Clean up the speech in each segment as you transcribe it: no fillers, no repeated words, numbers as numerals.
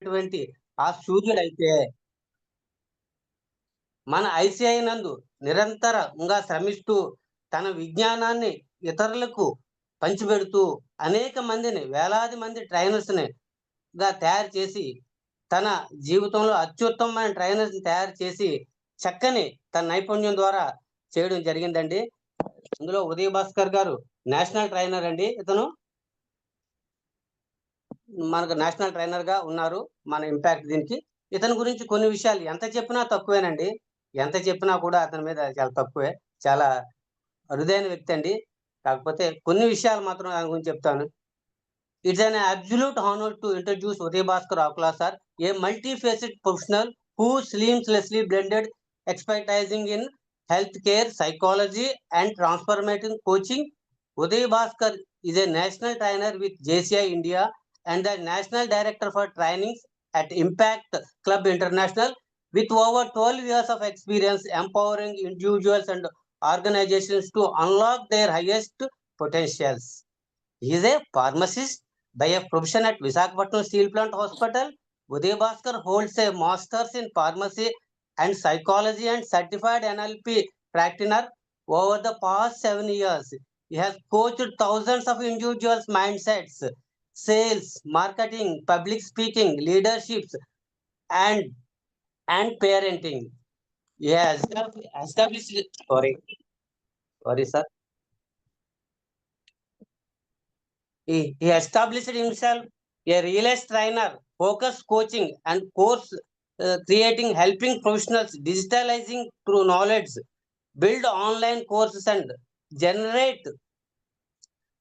ఉన్నటువంటి ఆ సూర్యుడైతే మన ఐసిఐ నందు నిరంతరంగా శ్రమిస్తూ తన విజ్ఞానాన్ని ఇతరులకు పంచిపెడుతూ అనేక మందిని వేలాది మంది ట్రైనర్స్ని తయారు చేసి తన జీవితంలో అత్యుత్తమమైన ట్రైనర్స్ తయారు చేసి చక్కని తన నైపుణ్యం ద్వారా చేయడం జరిగిందండి. ఇందులో ఉదయ్ భాస్కర్ గారు నేషనల్ ట్రైనర్ అండి. ఇతను మనకు నేషనల్ ట్రైనర్ గా ఉన్నారు మన ఇంపాక్ట్ దీనికి. ఇతని గురించి కొన్ని విషయాలు ఎంత చెప్పినా తక్కువేనండి. ఎంత చెప్పినా కూడా అతని మీద చాలా తక్కువే. చాలా అరుదైన వ్యక్తి అండి. కాకపోతే కొన్ని విషయాలు మాత్రం దాని గురించి చెప్తాను. It's an absolute honor to introduce Uday Bhaskar Akula sir, a multifaceted professional who seamlessly blended expertising in healthcare, psychology, and transformative coaching. Uday Bhaskar is a national trainer with JCI India and the national director for trainings at Impact Club International, with over 12 years of experience empowering individuals and organizations to unlock their highest potentials. He is a pharmacist by a profession at Visakhapatnam Steel Plant Hospital. Uday Bhaskar holds a master's in pharmacy and psychology and certified NLP practitioner. Over the past 7 years, he has coached thousands of individuals' mindsets, sales, marketing, public speaking, leaderships, and parenting. He has established. Sorry, sir. He established himself a real-estate trainer, focus coaching and course creating, helping professionals digitalizing through knowledge, build online courses and generate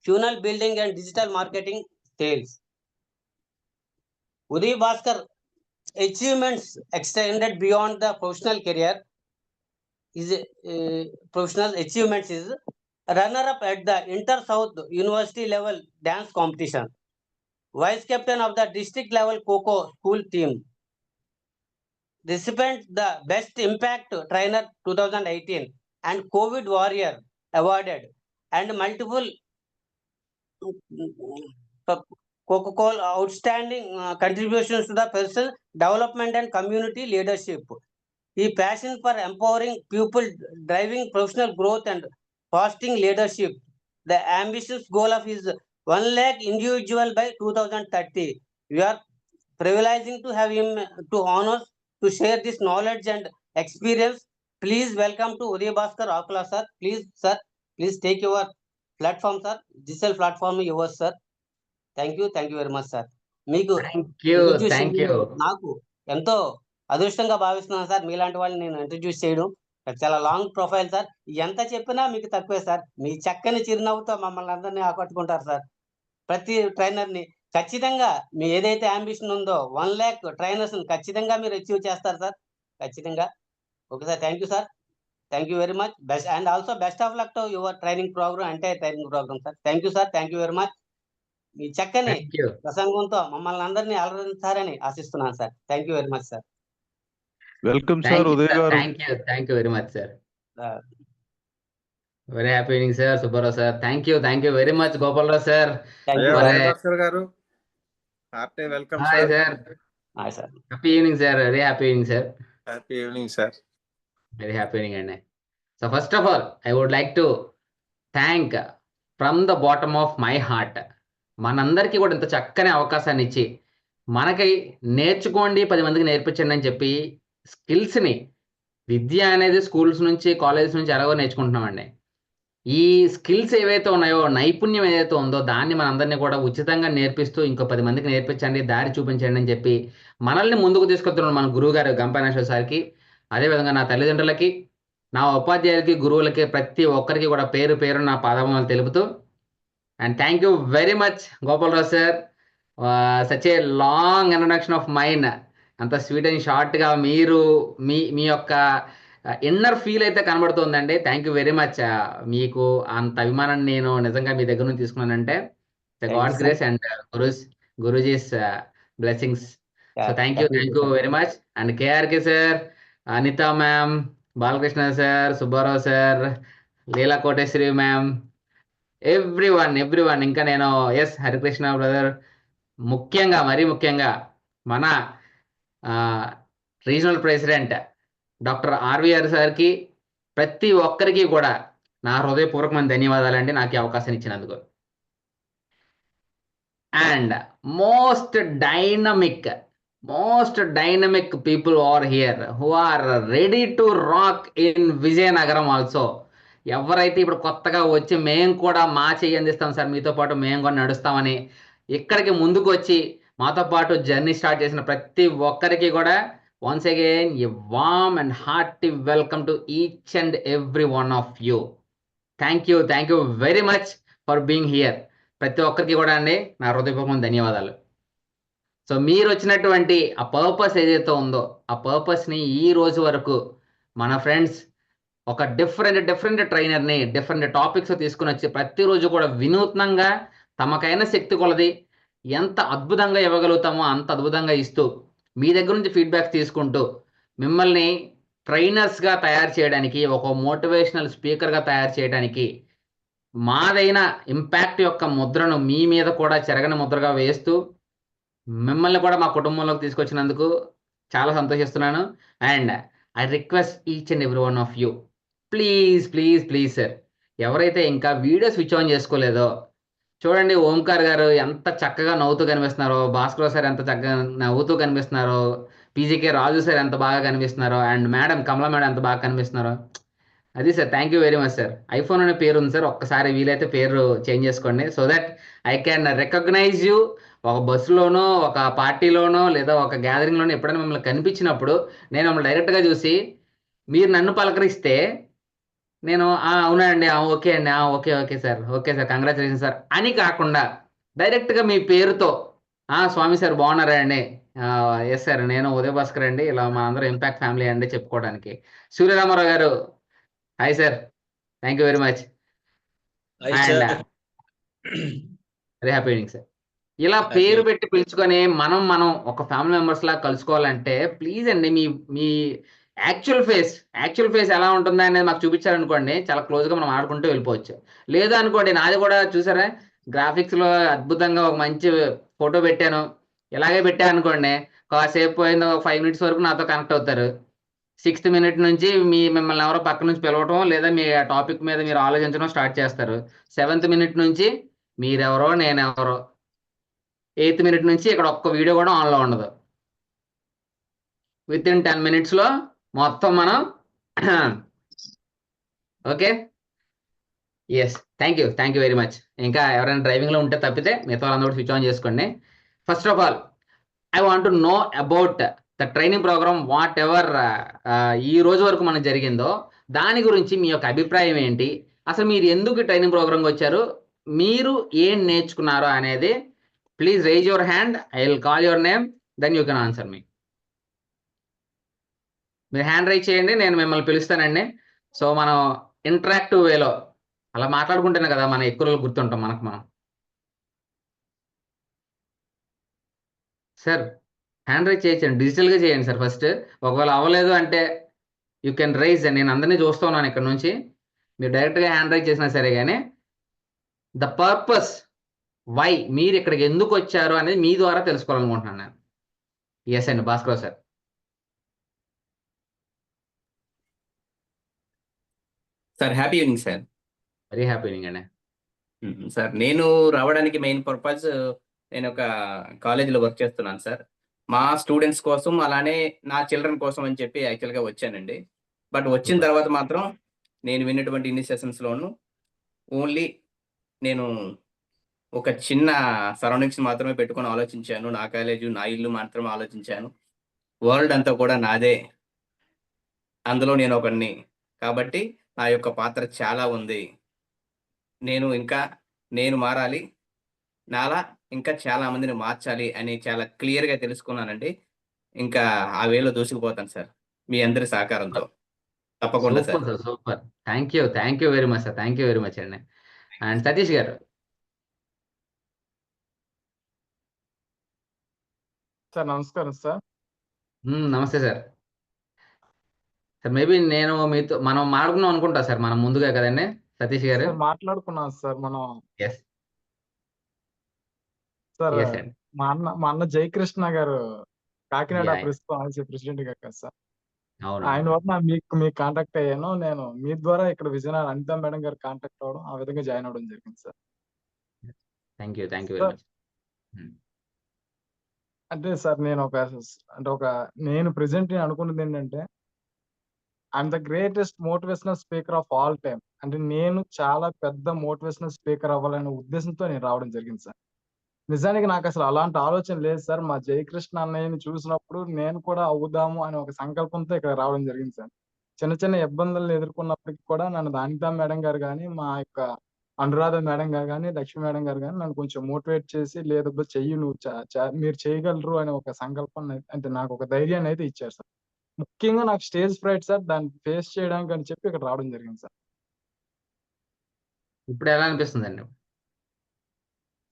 funnel building and digital marketing sales. Uday Bhaskar achievements extended beyond the professional career. His professional achievements is runner-up at the Inter-South University level dance competition, vice captain of the district level Kho school team, recipient the best impact trainer 2018 and COVID warrior awarded, and multiple Coca-Cola outstanding contributions to the personal development and community leadership. He passion for empowering people, driving professional growth and fostering leadership. The ambitious goal of his 1 lakh individual by 2030. We are privileging to have him to honor to share this knowledge and experience. Please welcome to Uday Bhaskar Akula sir. Please sir, please take your platform sir. Digital platform yours sir. Thank you very much sir. మీకు నాకు ఎంతో అదృష్టంగా భావిస్తున్నాను sir. మీలాంటి వాళ్ళని నేను introduce చేయడం. చాలా లాంగ్ ప్రొఫైల్ సార్. ఎంత చెప్పినా మీకు తక్కువే సార్. మీ చక్కని చిరునవ్వుతో మమ్మల్ని అందరినీ ఆకట్టుకుంటారు సార్. ప్రతి ట్రైనర్ని ఖచ్చితంగా మీ ఏదైతే అంబిషన్ ఉందో 1 lakh ట్రైనర్స్ ఖచ్చితంగా మీరు అచీవ్ చేస్తారు సార్. ఖచ్చితంగా. Okay sir. Thank you sir. Thank you very much. Best and also best of luck to your training program, entire training program sir. Thank you sir. Thank you very much. మీ చక్కని ప్రసంగంతో మమ్మల్ని అందరినీ అలరించారని ఆశిస్తున్నాను sir. Thank you very much sir. Welcome sir Uday garu. Thank you very much sir. Very happy evening sir. Subbarao sir. Thank you very much. Gopalarao sir. Garu hearty welcome sir. Hi sir. Happy evening sir. Very happy evening sir. Happy evening sir. Very happy evening అండి. So first of all I would like to thank from the bottom of my heart మనందరికీ కూడా ఇంత చక్కని అవకాశాన్ని ఇచ్చి మనకి నేర్చుకోండి 10 మందికి నేర్పించండి అని చెప్పి స్కిల్స్ని, విద్య అనేది స్కూల్స్ నుంచి కాలేజెస్ నుంచి ఎలాగో నేర్చుకుంటున్నామండి. ఈ స్కిల్స్ ఏవైతే ఉన్నాయో, నైపుణ్యం ఏదైతే ఉందో దాన్ని మనందరినీ కూడా ఉచితంగా నేర్పిస్తూ ఇంకో 10 మందికి నేర్పించండి, దారి చూపించండి అని చెప్పి మనల్ని ముందుకు తీసుకొస్తున్నాడు మన గురువు గారు గంపనాశ్వర సార్కి. అదేవిధంగా నా తల్లిదండ్రులకి, నా ఉపాధ్యాయులకి, గురువులకి, ప్రతి ఒక్కరికి కూడా పేరు పేరు నా పాదములు తెలుపుతూ, and thank you very much Gopalarao sir. Such a long introduction of mind, అంత స్వీట్ అండ్ షార్ట్గా మీరు మీ యొక్క ఇన్నర్ ఫీల్ అయితే కనబడుతుందండి. థ్యాంక్ యూ వెరీ మచ్. మీకు అంత అభిమానాన్ని నేను నిజంగా మీ దగ్గర నుంచి తీసుకున్నానంటే god's grace and Guruji's blessings. So thank you very much. And KRK sir, Anitha ma'am, Balakrishna sir, Subbarao sir, Leela Koteswari ma'am, everyone. ఇంకా నేను హరికృష్ణ బ్రదర్, మరీ ముఖ్యంగా మన రీజనల్ ప్రెసిడెంట్ డాక్టర్ ఆర్వీఆర్ సార్కి, ప్రతి ఒక్కరికి కూడా నా హృదయపూర్వకమైన ధన్యవాదాలండి నాకు ఈ అవకాశం ఇచ్చినందుకు. And most dynamic people are here who are ready to rock in Vizianagaram also. ఎవరైతే ఇప్పుడు కొత్తగా వచ్చి మేము కూడా మా చెయ్యి అందిస్తాం సార్, మీతో పాటు మేము కూడా నడుస్తామని ఇక్కడికి ముందుకు వచ్చి మాతో పాటు జర్నీ స్టార్ట్ చేసిన ప్రతి ఒక్కరికి కూడా once again a warm and hearty welcome to each and every one of you. Thank you very much for being here. ప్రతి ఒక్కరికి కూడా అండి నా హృదయపూర్వకమైన ధన్యవాదాలు. సో మీరు వచ్చినటువంటి ఆ పర్పస్ ఏదైతే ఉందో ఆ పర్పస్ని ఈ రోజు వరకు మన ఫ్రెండ్స్ ఒక డిఫరెంట్ ట్రైనర్ని డిఫరెంట్ టాపిక్స్ తీసుకుని వచ్చి ప్రతిరోజు కూడా వినూత్నంగా తమకైన శక్తి కొలది ఎంత అద్భుతంగా ఇవ్వగలుగుతామో అంత అద్భుతంగా ఇస్తూ మీ దగ్గర నుంచి ఫీడ్బ్యాక్ తీసుకుంటూ మిమ్మల్ని ట్రైనర్స్గా తయారు చేయడానికి, ఒక మోటివేషనల్ స్పీకర్గా తయారు చేయడానికి మాదైన ఇంపాక్ట్ యొక్క ముద్రను మీ మీద కూడా చెరగని ముద్రగా వేస్తూ మిమ్మల్ని కూడా మా కుటుంబంలోకి తీసుకొచ్చినందుకు చాలా సంతోషిస్తున్నాను. And I request each and every one of you, please sir, ఎవరైతే ఇంకా వీడియో స్విచ్ ఆన్ చేసుకోలేదో చూడండి. ఓంకార్ గారు ఎంత చక్కగా నవ్వుతూ కనిపిస్తున్నారో, భాస్కర్ సార్ ఎంత చక్కగా నవ్వుతూ కనిపిస్తున్నారో, పీజీకే రాజు సార్ ఎంత బాగా కనిపిస్తున్నారో, అండ్ మేడం కమలా మేడం ఎంత బాగా కనిపిస్తున్నారో. అది sir, thank you very much sir. IPhone అనే పేరు ఉంది సార్, ఒక్కసారి వీలైతే పేరు చేంజ్ చేసుకోండి so that I can recognise you. ఒక బస్సులోనో, ఒక పార్టీలోనో, లేదా ఒక గ్యాదరింగ్లోనో ఎప్పుడైనా మిమ్మల్ని కనిపించినప్పుడు నేను మిమ్మల్ని డైరెక్ట్గా చూసి మీరు నన్ను పలకరిస్తే నేను అవునండి, ఓకే అండి, ఓకే సార్ కంగ్రాచులేషన్ సార్ అని కాకుండా డైరెక్ట్గా మీ పేరుతో స్వామి సార్ బాగున్నారా అండి, ఎస్ సార్ నేను ఉదయ్ భాస్కర్ అండి, ఇలా మా అందరూ ఇంపాక్ట్ ఫ్యామిలీ అండి చెప్పుకోవడానికి. సూర్యరామారావు గారు hi sir, thank you very much. And very happy evening sir. ఇలా పేరు పెట్టి పిలుచుకొని మనం ఒక ఫ్యామిలీ మెంబర్స్ లాగా కలుసుకోవాలంటే ప్లీజ్ అండి మీ యాక్చువల్ ఫేస్ ఎలా ఉంటుందా అనేది మాకు చూపించారనుకోండి, చాలా క్లోజ్గా మనం ఆడుకుంటూ వెళ్ళిపోవచ్చు. లేదు అనుకోండి, నాది కూడా చూసారా గ్రాఫిక్స్లో అద్భుతంగా ఒక మంచి ఫోటో పెట్టాను, ఇలాగే పెట్టాను అనుకోండి, కాసేపు పోయింది ఒక 5 minutes వరకు నాతో కనెక్ట్ అవుతారు. 6th minute నుంచి మిమ్మల్ని ఎవరో పక్క నుంచి పిలవటం లేదా మీ టాపిక్ మీద మీరు ఆలోచించడం స్టార్ట్ చేస్తారు. 7th minute నుంచి మీరెవరో నేనెవరో, 8th minute నుంచి ఇక్కడ ఒక్క వీడియో కూడా ఆన్లో ఉండదు. within 10 minutes మొత్తం మనం okay. Yes, thank you very much. ఇంకా ఎవరైనా డ్రైవింగ్లో ఉంటే తప్పితే మిగతా వాళ్ళందరూ స్విచ్ ఆన్ చేసుకోండి. First of all I want to know about the training programme whatever ఈ రోజు వరకు మనకు జరిగిందో దాని గురించి మీ యొక్క అభిప్రాయం ఏంటి, అసలు మీరు ఎందుకు ట్రైనింగ్ ప్రోగ్రామ్కి వచ్చారు, మీరు ఏం నేర్చుకున్నారో అనేది please raise your hand. I will call your name, then you can answer me. మీరు హ్యాండ్ రైజ్ చేయండి, నేను మిమ్మల్ని పిలుస్తానండి. సో మనం ఇంటరాక్టివ్ వేలో అలా మాట్లాడుకుంటేనే కదా మనం ఎక్కువ రోజులు గుర్తుంటాం మనం. సార్ హ్యాండ్ రైజ్ చేయించండి, డిజిటల్గా చేయండి సార్ ఫస్ట్. ఒకవేళ అవ్వలేదు అంటే యూ కెన్ రైజ్, నేను అందరినీ చూస్తూ ఉన్నాను ఇక్కడ నుంచి. మీరు డైరెక్ట్గా హ్యాండ్ రైజ్ చేసినా సరే కానీ ద పర్పస్ వై మీరు ఇక్కడికి ఎందుకు వచ్చారు అనేది మీ ద్వారా తెలుసుకోవాలనుకుంటున్నాను నేను. ఎస్ అండి, Bhaskar sir. Sir happy evening sir. Very happy evening అండి. సార్ నేను రావడానికి మెయిన్ పర్పస్, నేను ఒక కాలేజీలో వర్క్ చేస్తున్నాను సార్. మా స్టూడెంట్స్ కోసం అలానే నా చిల్డ్రన్ కోసం అని చెప్పి యాక్చువల్గా వచ్చానండి. బట్ వచ్చిన తర్వాత మాత్రం నేను విన్నటువంటి ఇన్ని సెషన్స్లోనూ ఓన్లీ నేను ఒక చిన్న సరౌండింగ్స్ మాత్రమే పెట్టుకొని ఆలోచించాను. నా కాలేజు, నా ఇల్లు మాత్రమే ఆలోచించాను. వరల్డ్ అంతా కూడా నాదే, అందులో నేను ఒకడిని. కాబట్టి నా యొక్క పాత్ర చాలా ఉంది. నేను మారాలి, నాలా ఇంకా చాలా మందిని మార్చాలి అని చాలా క్లియర్గా తెలుసుకున్నానండి. ఇంకా ఆ వేలో దూసుకుపోతాను సార్ మీ అందరి సహకారంతో. తప్పకుండా sir. Super, thank you very much sir, thank you very much అండి. అండ్ సతీష్ గారు. సార్ నమస్కారం సార్. నమస్తే సార్. సార్ మేబీ నేను మీతో మనం మాట్లాడుకున్నాం అనుకుంటా సార్, మనం ముందుగా కదండి సతీష్ గారు. మాట్లాడుకున్నాం సార్ మనం. ఎస్ సార్ ఎస్ అండి. మా అన్న జయకృష్ణ గారు కాకినాడ యా, యా. ప్రస్తుతం ఆర్సీ ప్రెసిడెంట్ గా కదా సార్. అవును ఆయన అవును వల్ల మీకు కాంటాక్ట్ అయ్యాను. నేను మీ ద్వారా ఇక్కడ విజయనగరం అనిత మేడం గారు కాంటాక్ట్ అవ్వడం, ఆ విధంగా జాయిన్ అవ్వడం జరిగింది sir. Thank you very sir much. అంటే సార్ నేను ప్రెసెంట్ అనుకున్నది ఏంటంటే, I'm the greatest motivational speaker of all time. అంటే నేను చాలా పెద్ద మోటివేషనల్ స్పీకర్ అవ్వాలనే ఉద్దేశంతో నేను రావడం జరిగింది సార్. నిజానికి నాకు అసలు అలాంటి ఆలోచన లేదు సార్. మా జయకృష్ణ అన్నయ్యని చూసినప్పుడు నేను కూడా అవుదాము అనే ఒక సంకల్పంతో ఇక్కడ రావడం జరిగింది సార్. చిన్న చిన్న ఇబ్బందులను ఎదుర్కొన్నప్పటికీ కూడా నన్ను అనితా మేడం గారు కానీ, మా యొక్క అనురాధ మేడం గారు కానీ, లక్ష్మి మేడం గారు కానీ నన్ను కొంచెం మోటివేట్ చేసి, లేదబ్బా చెయ్యి నువ్వు మీరు చేయగలరు అనే ఒక సంకల్పాన్ని అంటే నాకు ఒక ధైర్యాన్ని అయితే ఇచ్చారు సార్. ముఖ్యంగా నాకు స్టేజ్ ఫ్రైట్ సార్. దాన్ని ఫేస్ చేయడానికి అని చెప్పి ఇక్కడ రావడం జరిగింది సార్. ఇప్పుడు ఎలా అనిపిస్తుందండి?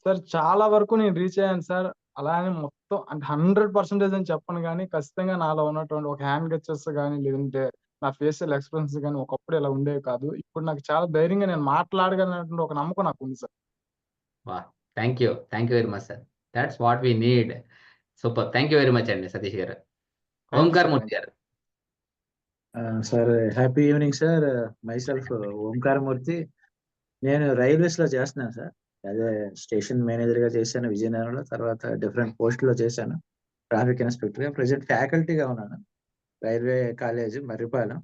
సార్ చాలా వరకు నేను రీచ్ అయ్యాను సార్. అలానే మొత్తం అంటే 100% అని చెప్పను కానీ, ఖచ్చితంగా నాలో ఉన్నటువంటి ఒక హ్యాండ్ గెస్చర్స్ కానీ, లేదంటే నా ఫేషియల్ ఎక్స్ప్రెషన్స్ కానీ ఒకప్పుడు ఇలా ఉండేవి కాదు. ఇప్పుడు నాకు చాలా ధైర్యంగా నేను మాట్లాడగలనటువంటి ఒక నమ్మకం నాకు ఉంది sir. Wow, thank you very much sir. That's what we need. Super, thank you very much అండి Satish garu. Thank you Omkar sir. Murthy garu. Sir happy evening sir. Myself Omkaramurthy. నేను రైల్వేస్ లో చేస్తున్నాను సార్. అదే స్టేషన్ మేనేజర్ గా చేశాను విజయనగరంలో. తర్వాత డిఫరెంట్ పోస్ట్ లో చేశాను, ట్రాఫిక్ ఇన్స్పెక్టర్ గా. ప్రజెంట్ ఫ్యాకల్టీగా ఉన్నాను రైల్వే కాలేజ్ మర్రిపాలెం.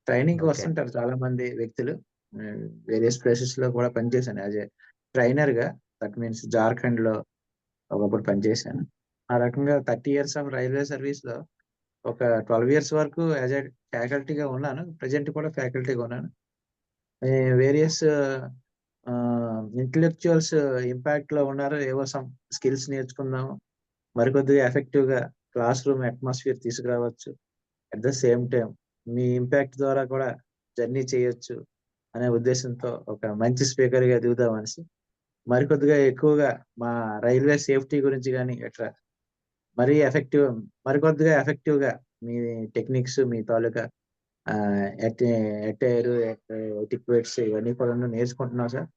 ట్రైనింగ్ కి ఓకే వస్తుంటారు చాలా మంది వ్యక్తులు. వేరియస్ ప్లేసెస్ లో కూడా పనిచేశాను యాజ్ ఏ ట్రైనర్ గా. దట్ మీన్స్ జార్ఖండ్ లో ఒకప్పుడు పనిచేశాను. ఆ రకంగా 30 years ఆఫ్ రైల్వే సర్వీస్ లో ఒక 12 years వరకు యాజ్ ఏ ఫ్యాకల్టీగా ఉన్నాను. ప్రజెంట్ కూడా ఫ్యాకల్టీగా ఉన్నాను. వేరియస్ ఇంటలెక్చువల్స్ ఇంపాక్ట్ లో ఉన్నారు. ఏవో సమ్ స్కిల్స్ నేర్చుకుందాము, మరికొద్దిగా ఎఫెక్టివ్ గా క్లాస్ రూమ్ అట్మాస్ఫియర్ తీసుకురావచ్చు. At the same time me impact ద్వారా కూడా జర్నీ చేయొచ్చు అనే ఉద్దేశంతో ఒక మంచి స్పీకర్ గా ఎదుగుదామనేసి, మరికొద్దిగా ఎక్కువగా మా రైల్వే సేఫ్టీ గురించి కానీ ఎట్లా మరికొద్దిగా ఎఫెక్టివ్ గా మీ టెక్నిక్స్, మీ తాలూకా ఎటైర్ ఎటిక్వేట్స్ ఇవన్నీ కూడా నేర్చుకుంటున్నాం సార్.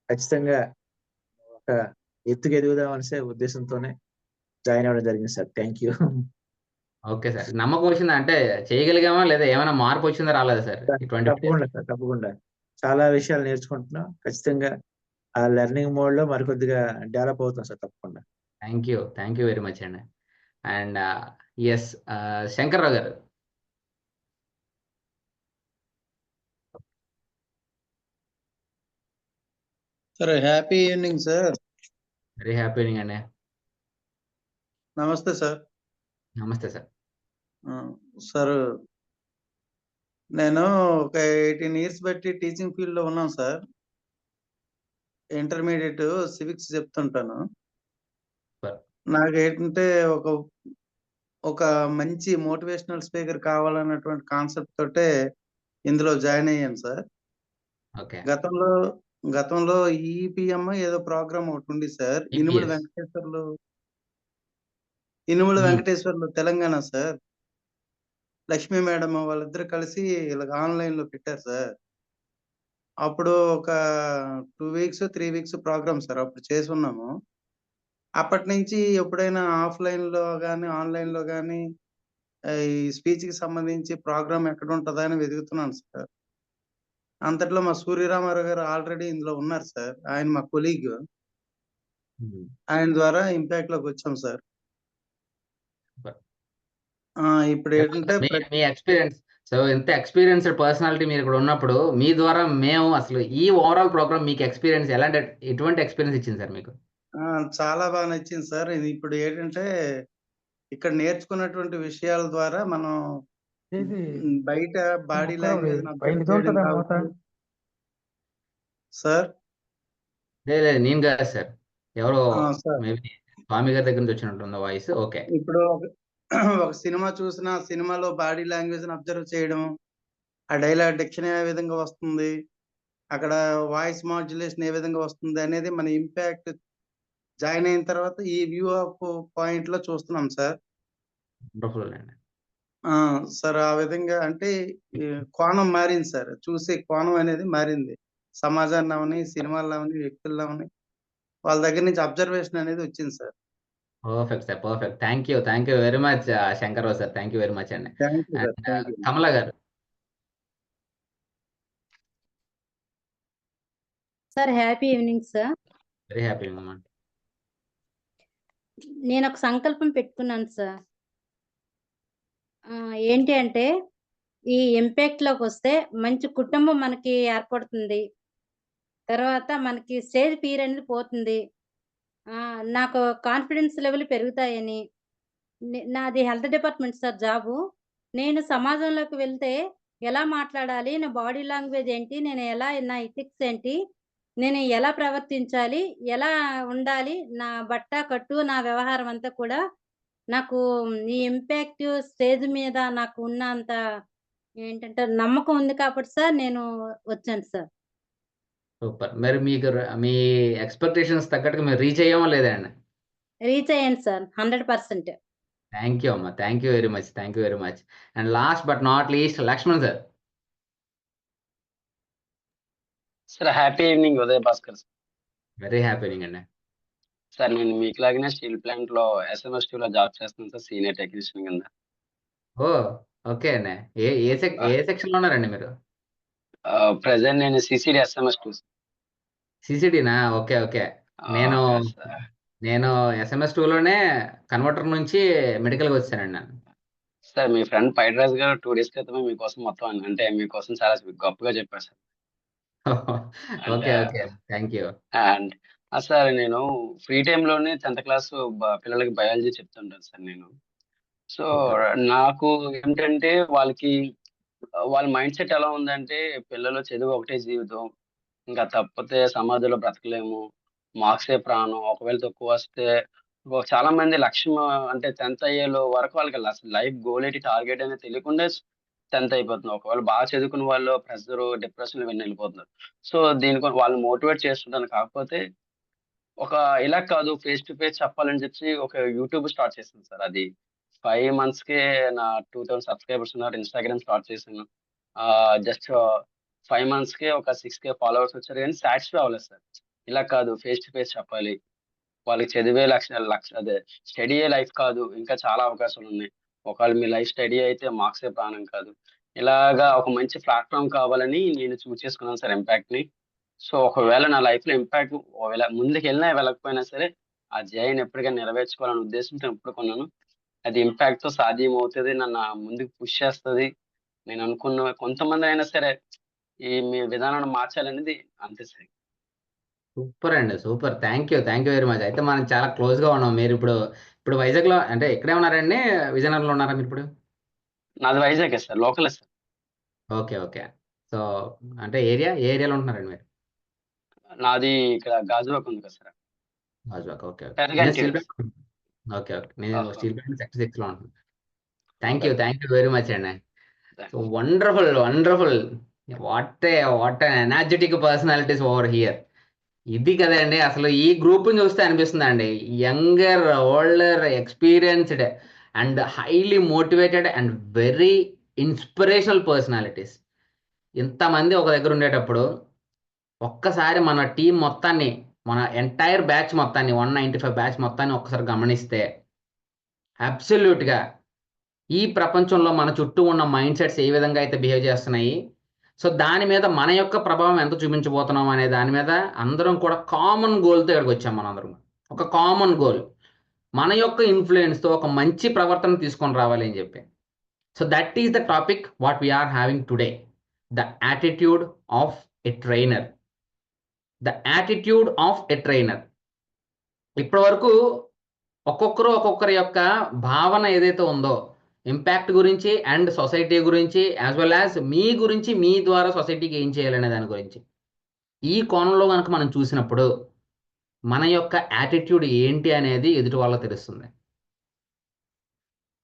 ఖచ్చితంగా ఒక ఎత్తుకు ఎదుగుదామనే ఉద్దేశంతోనే జాయిన్ అవ్వడం జరిగింది sir. Thank you. Okay sir, నమ్మకం వచ్చిందా? అంటే చేయగలిగామా లేదా, ఏమైనా మార్పు వచ్చిందా రాలేదా సార్ ఈ 20 days? తప్పకుండా సార్, తప్పకుండా చాలా విషయాలు నేర్చుకుంటున్నాం. ఖచ్చితంగా ఆ లెర్నింగ్ మోడ్ లో మరికొద్దిగా డెవలప్ అవుతాం సార్ తప్పకుండా. థ్యాంక్ యూ వెరీ మచ్ అండి. అండ్ ఎస్, శంకర్రావు గారు. Sir happy evening sir. Very happy evening అండి. నమస్తే సార్. నమస్తే సార్. సార్ నేను ఒక 18 years బట్టి టీచింగ్ ఫీల్డ్ లో ఉన్నాను సార్. ఇంటర్మీడియట్ సివిక్స్ చెప్తుంటాను. నాకు ఏంటంటే ఒక మంచి మోటివేషనల్ స్పీకర్ కావాలన్నటువంటి కాన్సెప్ట్ తోటే ఇందులో జాయిన్ అయ్యాను సార్. ఓకే. గతంలో ఈపీఎం ఏదో ప్రోగ్రామ్ ఒకటి ఉంది సార్. ఇనుముల EPS. Venkateswarlu Telangana sir. Lakshmi madam వాళ్ళిద్దరు కలిసి ఇలాగ ఆన్లైన్ లో పెట్టారు సార్. అప్పుడు ఒక 2 weeks 3 weeks ప్రోగ్రామ్ సార్ అప్పుడు చేసి ఉన్నాము. అప్పటి నుంచి ఎప్పుడైనా ఆఫ్లైన్ లో కానీ ఆన్లైన్ లో కానీ ఈ స్పీచ్ కి సంబంధించి ప్రోగ్రామ్ ఎక్కడ ఉంటుందా అని వెతుకుతున్నాను సార్. అంతట్లో మా సూర్యరామారావు గారు ఆల్రెడీ ఇందులో ఉన్నారు సార్. ఆయన మా కొలీగ్. ఆయన ద్వారా ఇంపాక్ట్ లోకి వచ్చాం సార్. ఇప్పుడు ఏంటంటే మీ ఎక్స్పీరియన్స్, సో ఇంత ఎక్స్పీరియన్స్డ్ పర్సనాలిటీ మీరు ఇక్కడ ఉన్నప్పుడు మీ ద్వారా మేము అసలు ఈ ఓవరాల్ ప్రోగ్రామ్ మీకు ఎక్స్పీరియన్స్ ఎటువంటి ఎక్స్పీరియన్స్ ఇచ్చింది సార్ మీకు? చాలా బాగా నచ్చింది సార్. ఇది ఇప్పుడు ఏంటంటే ఇక్కడ నేర్చుకున్నటువంటి విషయాల ద్వారా మనం బయట బాడీ లాంగ్వేజ్ సార్. లేదు నేను కాదు సార్, ఎవరో సార్ మేబీ స్వామి గారి దగ్గర నుంచి వచ్చినట్టుంది వాయిస్. ఓకే. ఇప్పుడు ఒక సినిమా చూసినా సినిమాలో బాడీ లాంగ్వేజ్ అబ్జర్వ్ చేయడం, ఆ డైలాగ్ డిక్షన్ ఏ విధంగా వస్తుంది, అక్కడ వాయిస్ మాడ్యులేషన్ ఏ విధంగా వస్తుంది అనేది మన ఇంపాక్ట్ జాయిన్ అయిన తర్వాత ఈ వ్యూ ఆఫ్ పాయింట్ లో చూస్తున్నాం సార్. సార్ ఆ విధంగా అంటే కోణం మారింది సార్. చూసే కోణం అనేది మారింది. సమాజాన్ని అవని, సినిమాల్లో అవని, వ్యక్తుల్లో అవని వాళ్ళ దగ్గర నుంచి అబ్జర్వేషన్ అనేది వచ్చింది sir. Perfect sir, perfect. Thank you very much Shankarrao sir, thank you very much అండి. Thank you sir, and thank you. Kamala garu. Sir happy evening sir. Very happy అమ్మా. నేను ఒక సంకల్పం పెట్టుకున్నాను సార్. ఏంటి అంటే ఈ ఇంపాక్ట్ లోకి వస్తే మంచి కుటుంబం మనకి ఏర్పడుతుంది. తర్వాత మనకి స్టేజ్ ఫియర్ అనేది పోతుంది. నాకు కాన్ఫిడెన్స్ లెవెల్ పెరుగుతాయని. నాది హెల్త్ డిపార్ట్మెంట్ సార్ జాబు. నేను సమాజంలోకి వెళ్తే ఎలా మాట్లాడాలి, నా బాడీ లాంగ్వేజ్ ఏంటి, నేను ఎలా, నా ఎథిక్స్ ఏంటి, నేను ఎలా ప్రవర్తించాలి, ఎలా ఉండాలి, నా బట్ట కట్టు, నా వ్యవహారం అంతా కూడా నాకు ఈ ఇంపాక్ట్ స్టేజ్ మీద నాకు ఉన్నంత ఏంటంటే నమ్మకం ఉంది కాబట్టి సార్ నేను వచ్చాను సార్. సూపర్. మరి మీకు మీ ఎక్స్పెక్టేషన్స్ తగ్గట్టుగా మీరు రీచ్ అయ్యామో లేదండి? రీచ్ అయ్యాను సార్ 100%. థ్యాంక్ యూ అమ్మా, thank you very much, thank you very much. And last but not least Lakshman sir. Sir happy evening Uday Bhaskar sir. Very happy అండి. సార్ నేను మీకులాగానే స్టీల్ ప్లాంట్ లో SMS2 లో జాబ్ చేస్తున్నాను సార్, సీనియర్ టెక్నీషియన్ కింద. ఓ okay అండి. ఏ section లో ఉన్నారండి మీరు? ప్రెసెంట్ నేను CCD SMS2 సిసిడినా? Okay okay. నేను SMS2 లోనే కన్వర్టర్ నుంచి మెడికల్కి వచ్చానండి నేను. సార్ మీ ఫ్రెండ్ పైడ్రాజ్ గారు 2 days క్రితమే మీకోసం మొత్తం అంటే మీకోసం చాలా గొప్పగా చెప్పారు sir. Okay okay, thank you. And sir నేను ఫ్రీ లోనే 10th క్లాస్ పిల్లలకి బయాలజీ చెప్తుంటాను సార్ నేను. సో నాకు ఏంటంటే వాళ్ళ మైండ్ సెట్ ఎలా ఉందంటే పిల్లలు చదువు ఒకటే జీవితం, ఇంకా తప్పితే సమాజంలో బ్రతకలేము, మార్క్సే ప్రాణం, ఒకవేళ తక్కువ వస్తే చాలా మంది లక్ష్యం అంటే 10th అయ్యేలో వరకు వాళ్ళకి అసలు లైఫ్ గోల్ ఏంటి, టార్గెట్ అనేది తెలియకుండా 10th అయిపోతుంది. ఒకవేళ బాగా చదువుకున్న వాళ్ళు ప్రెషర్, డిప్రెషన్ ఇవన్నీ వెళ్ళిపోతున్నారు. సో దీనికి వాళ్ళని మోటివేట్ చేస్తుంటాను. కాకపోతే ఇలా కాదు, ఫేస్ టు ఫేస్ చెప్పాలని చెప్పి ఒక యూట్యూబ్ స్టార్ట్ చేశాను సార్. అది 5 months కే నా 2000 సబ్స్క్రైబర్స్ ఉన్నారు. ఇన్స్టాగ్రామ్ స్టార్ట్ చేశాను. జస్ట్ 5 months కే ఒక 6K ఫాలోవర్స్ వచ్చారు, కానీ సాటిస్ఫై అవ్వలేదు సార్. ఇలా కాదు, ఫేస్ టు ఫేస్ చెప్పాలి, వాళ్ళకి చదివే అదే స్టడీ లైఫ్ కాదు, ఇంకా చాలా అవకాశాలు ఉన్నాయి. ఒకవేళ మీ లైఫ్ స్టడీ అయితే మార్క్సే ప్రాణం కాదు. ఇలాగా ఒక మంచి ప్లాట్ఫామ్ కావాలని నేను చూస్ చేసుకున్నాను సార్ ఇంపాక్ట్ ని. సో ఒకవేళ నా లైఫ్ లో ఇంపాక్ట్ ఒకవేళ ముందుకు వెళ్ళినా వెళ్ళకపోయినా సరే ఆ జైని ఎప్పటికైనా నెరవేర్చుకోవాలనే ఉద్దేశంతో ఎప్పుడు కొన్నాను. అది ఇంపాక్ట్ తో సాధ్యం అవుతుంది, నన్ను ముందుకు పుష్ చేస్తుంది. నేను అనుకున్న కొంతమంది అయినా సరే మీ విధానాన్ని మార్చాలనేది అంతే సార్. సూపర్ అండి, super. Thank you very much. అయితే మనం చాలా క్లోజ్ గా ఉన్నాం. మీరు ఇప్పుడు వైజాగ్ లో అంటే ఇక్కడే ఉన్నారండి, విజయనగరంలో ఉన్నారా మీరు ఇప్పుడు? నాది Vizag sir, local sir. Okay okay. So అంటే ఏ ఏరియాలో ఉంటున్నారండి మీరు? నాది ఇక్కడ గాజువాక ఉంది కదా sir. Gajuwaka. Okay okay. Peraganti. Okay okay. నేను స్టీల్ ప్లాంట్ సెక్టర్ 6 లో ఉంటున్నాను. థ్యాంక్ యూ వెరీ మచ్ అండి. So wonderful. What energetic personalities over here. ఇది కదండి అసలు ఈ గ్రూప్ చూస్తే అనిపిస్తుంది అండి, younger, older, experienced and highly motivated and very inspirational personalities. ఇంతమంది ఒక దగ్గర ఉండేటప్పుడు ఒక్కసారి మన టీం మొత్తాన్ని, మన ఎంటైర్ బ్యాచ్ మొత్తాన్ని, 195 బ్యాచ్ మొత్తాన్ని ఒక్కసారి గమనిస్తే అబ్సల్యూట్గా ఈ ప్రపంచంలో మన చుట్టూ ఉన్న మైండ్ సెట్స్ ఏ విధంగా అయితే బిహేవ్ చేస్తున్నాయి, సో దాని మీద మన యొక్క ప్రభావం ఎంత చూపించబోతున్నాం అనే దాని మీద అందరం కూడా కామన్ గోల్తో ఇక్కడికి వచ్చాం. మనందరం ఒక కామన్ గోల్, మన యొక్క ఇన్ఫ్లుయెన్స్తో ఒక మంచి ప్రవర్తన తీసుకొని రావాలి అని చెప్పి. So that is the topic what we are having today, the attitude of a trainer. The attitude of a trainer. ఇప్పటి వరకు ఒక్కొక్కరి యొక్క భావన ఏదైతే ఉందో ఇంపాక్ట్ గురించి అండ్ సొసైటీ గురించి, యాజ్ వెల్ యాజ్ మీ గురించి, మీ ద్వారా సొసైటీకి ఏం చేయాలనే దాని గురించి, ఈ కోణంలో కనుక మనం చూసినప్పుడు మన యొక్క యాటిట్యూడ్ ఏంటి అనేది ఎదుటి వాళ్ళకి తెలుస్తుంది.